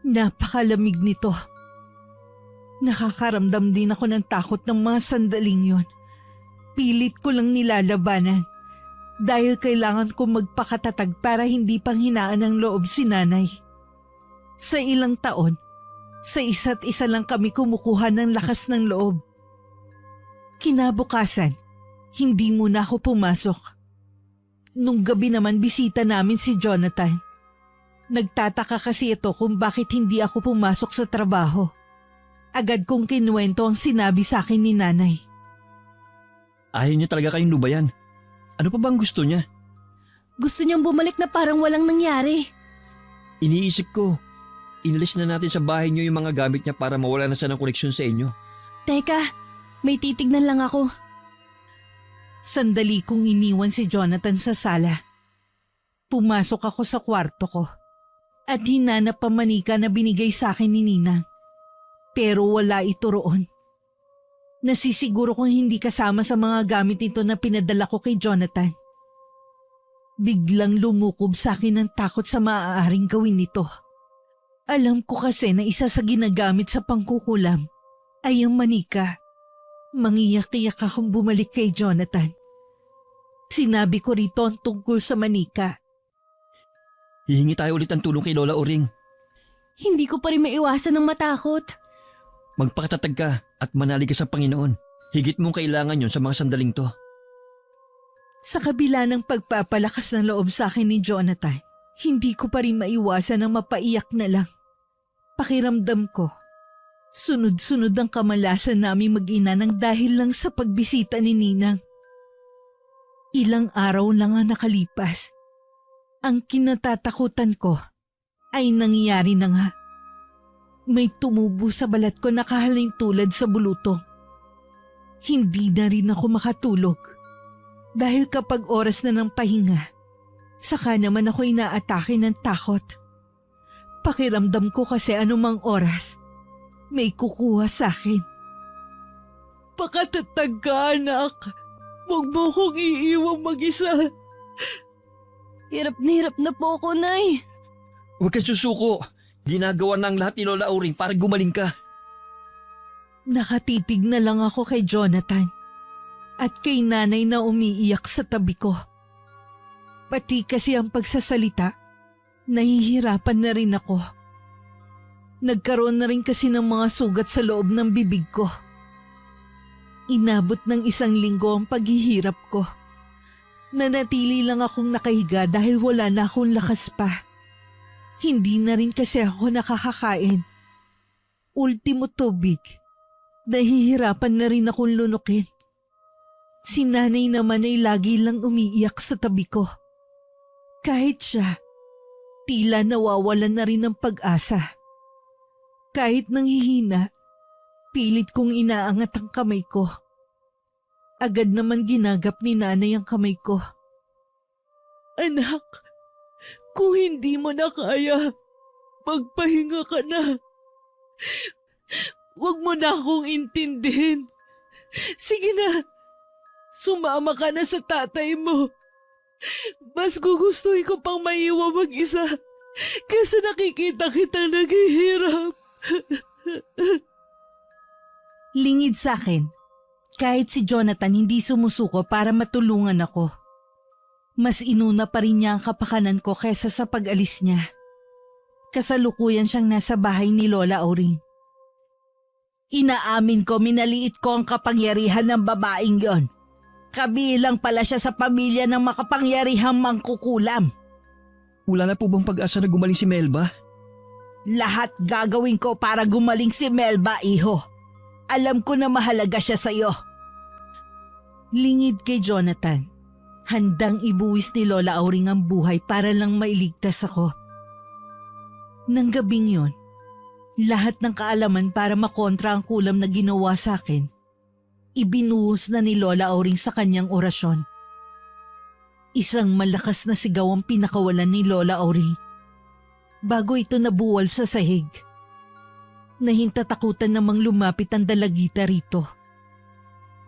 napakalamig nito. Nakakaramdam din ako ng takot ng mga sandaling yon. Pilit ko lang nilalabanan dahil kailangan ko magpakatatag para hindi panghinaan ng loob si nanay. Sa ilang taon, sa isa't isa lang kami kumukuha ng lakas ng loob. Kinabukasan, hindi muna ako pumasok. Nung gabi naman bisita namin si Jonathan. Nagtataka kasi ito kung bakit hindi ako pumasok sa trabaho. Agad kong kinuwento ang sinabi sa akin ni nanay. Ayaw niya talaga kayong lubayan. Ano pa bang gusto niya? Gusto niyang bumalik na parang walang nangyari. Iniisip ko, inalis na natin sa bahay niyo yung mga gamit niya para mawala na siya ng koneksyon sa inyo. Teka, may titignan lang ako. Sandali kong iniwan si Jonathan sa sala. Pumasok ako sa kwarto ko at hinanap ang manika na binigay sa akin ni Ninang. Pero wala ito roon. Nasisiguro kong hindi kasama sa mga gamit nito na pinadala ko kay Jonathan. Biglang lumukob sa akin ang takot sa maaaring gawin nito. Alam ko kasi na isa sa ginagamit sa pangkukulam ay ang manika. Mangiyak-iyak akong bumalik kay Jonathan. Sinabi ko rito ang tungkol sa manika. Hihingi tayo ulit ng tulong kay Lola Oring. Hindi ko pa rin maiwasan ng matakot. Magpakatatag ka at manalig ka sa Panginoon. Higit mong kailangan yon sa mga sandaling to. Sa kabila ng pagpapalakas ng loob sa akin ni Jonathan, hindi ko pa rin maiwasan ang mapaiyak na lang. Pakiramdam ko, sunod-sunod ang kamalasan namin mag-ina ng dahil lang sa pagbisita ni Ninang. Ilang araw lang ang nakalipas. Ang kinatatakutan ko ay nangyari na nga. May tumubo sa balat ko na kahaling tulad sa bulutong. Hindi na rin ako makatulog. Dahil kapag oras na ng pahinga, saka naman ako inaatake ng takot. Pakiramdam ko kasi anumang oras, may kukuha sa akin. Pakatatag ka, anak. Huwag mo kong iiwang mag-isa. Hirap na po ako, Nay. Huwag kang susuko. Ginagawa na ang lahat ni Lola Oring para gumaling ka. Nakatitig na lang ako kay Jonathan at kay nanay na umiiyak sa tabi ko. Pati kasi ang pagsasalita, nahihirapan na rin ako. Nagkaroon na rin kasi ng mga sugat sa loob ng bibig ko. Inabot ng 1 linggo ang paghihirap ko. Nanatili lang akong nakahiga dahil wala na akong lakas pa. Hindi na rin kasi ako nakakakain. Ultimo tubig. Nahihirapan na rin akong lunukin. Si nanay naman ay lagi lang umiiyak sa tabi ko. Kahit siya, tila nawawalan na rin ng pag-asa. Kahit nanghihina, pilit kong inaangat ang kamay ko. Agad naman ginagap ni nanay ang kamay ko. Anak, kung hindi mo na kaya, magpahinga ka na. Huwag mo na akong intindihin. Sige na, sumama ka na sa tatay mo. Mas gugustuhin ko pang maiwan mag-isa kaysa nakikita kitang naghihirap. Lingid sa akin, kahit si Jonathan hindi sumusuko para matulungan ako. Mas inuna pa rin niya ang kapakanan ko kaysa sa pag-alis niya. Kasalukuyan siyang nasa bahay ni Lola Auring. Inaamin ko minaliit ko ang kapangyarihan ng babaeng yon. Kabilang pala siya sa pamilya ng makapangyarihang mangkukulam. Wala na po bang pag-asa na gumaling si Melba? Lahat gagawin ko para gumaling si Melba, iho. Alam ko na mahalaga siya sa'yo. Lingid kay Jonathan, handang ibuwis ni Lola Auring ang buhay para lang mailigtas ako. Nang gabing yon, lahat ng kaalaman para makontra ang kulam na ginawa sa akin, ibinuhos na ni Lola Auring sa kanyang orasyon. Isang malakas na sigaw ang pinakawalan ni Lola Auring. Bago ito nabuwal sa sahig, nahintatakutan namang lumapit ang dalagita rito.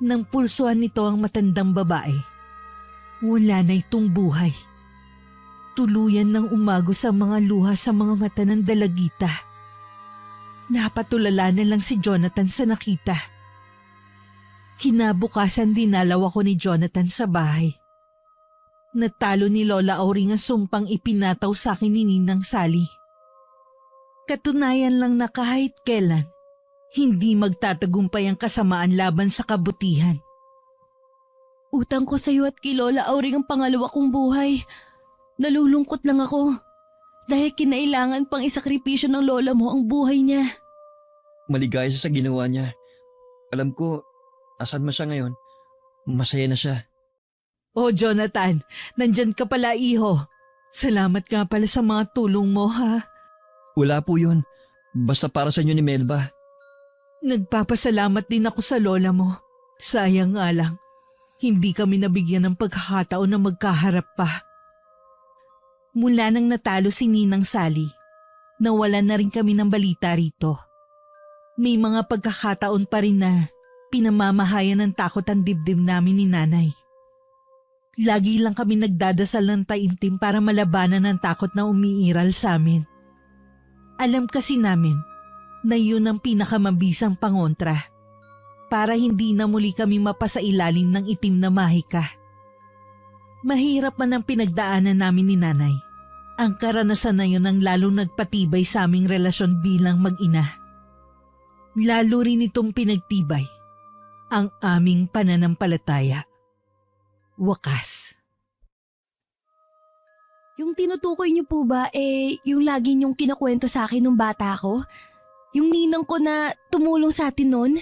Nang pulsuhan nito ang matandang babae, wala na itong buhay. Tuluyan ng umago sa mga luha sa mga mata ng dalagita. Napatulala na lang si Jonathan sa nakita. Kinabukasan dinalaw ako ni Jonathan sa bahay. Natalo ni Lola Auring ang sumpang ipinataw sa akin ni Ninang Sally. Katunayan lang na kahit kailan, hindi magtatagumpay ang kasamaan laban sa kabutihan. Utang ko sa iyo at kay Lola Auring ang pangalawa kong buhay. Nalulungkot lang ako dahil kinailangan pang isakripisyo ng lola mo ang buhay niya. Maligaya siya sa ginawa niya. Alam ko, asan man siya ngayon, masaya na siya. Oh Jonathan, nandyan ka pala iho. Salamat nga pala sa mga tulong mo ha. Wala po yun. Basta para sa inyo ni Melba. Nagpapasalamat din ako sa lola mo. Sayang nga lang, hindi kami nabigyan ng pagkakataon na magkaharap pa. Mula nang natalo si Ninang Sally, nawalan na rin kami ng balita rito. May mga pagkakataon pa rin na pinamamahayan ng takot ang dibdib namin ni nanay. Lagi lang kami nagdadasal ng taimtim para malabanan ang takot na umiiral sa amin. Alam kasi namin na yun ang pinakamabisang pangontra para hindi na muli kami mapasailalim ng itim na mahika. Mahirap man ang pinagdaanan namin ni nanay. Ang karanasan na yun ang lalong nagpatibay sa aming relasyon bilang mag-ina. Lalo rin itong pinagtibay ang aming pananampalataya. Wakas. Yung tinutukoy niyo po ba yung lagi niyong kinakwento sa akin nung bata ko? Yung ninang ko na tumulong sa atin noon?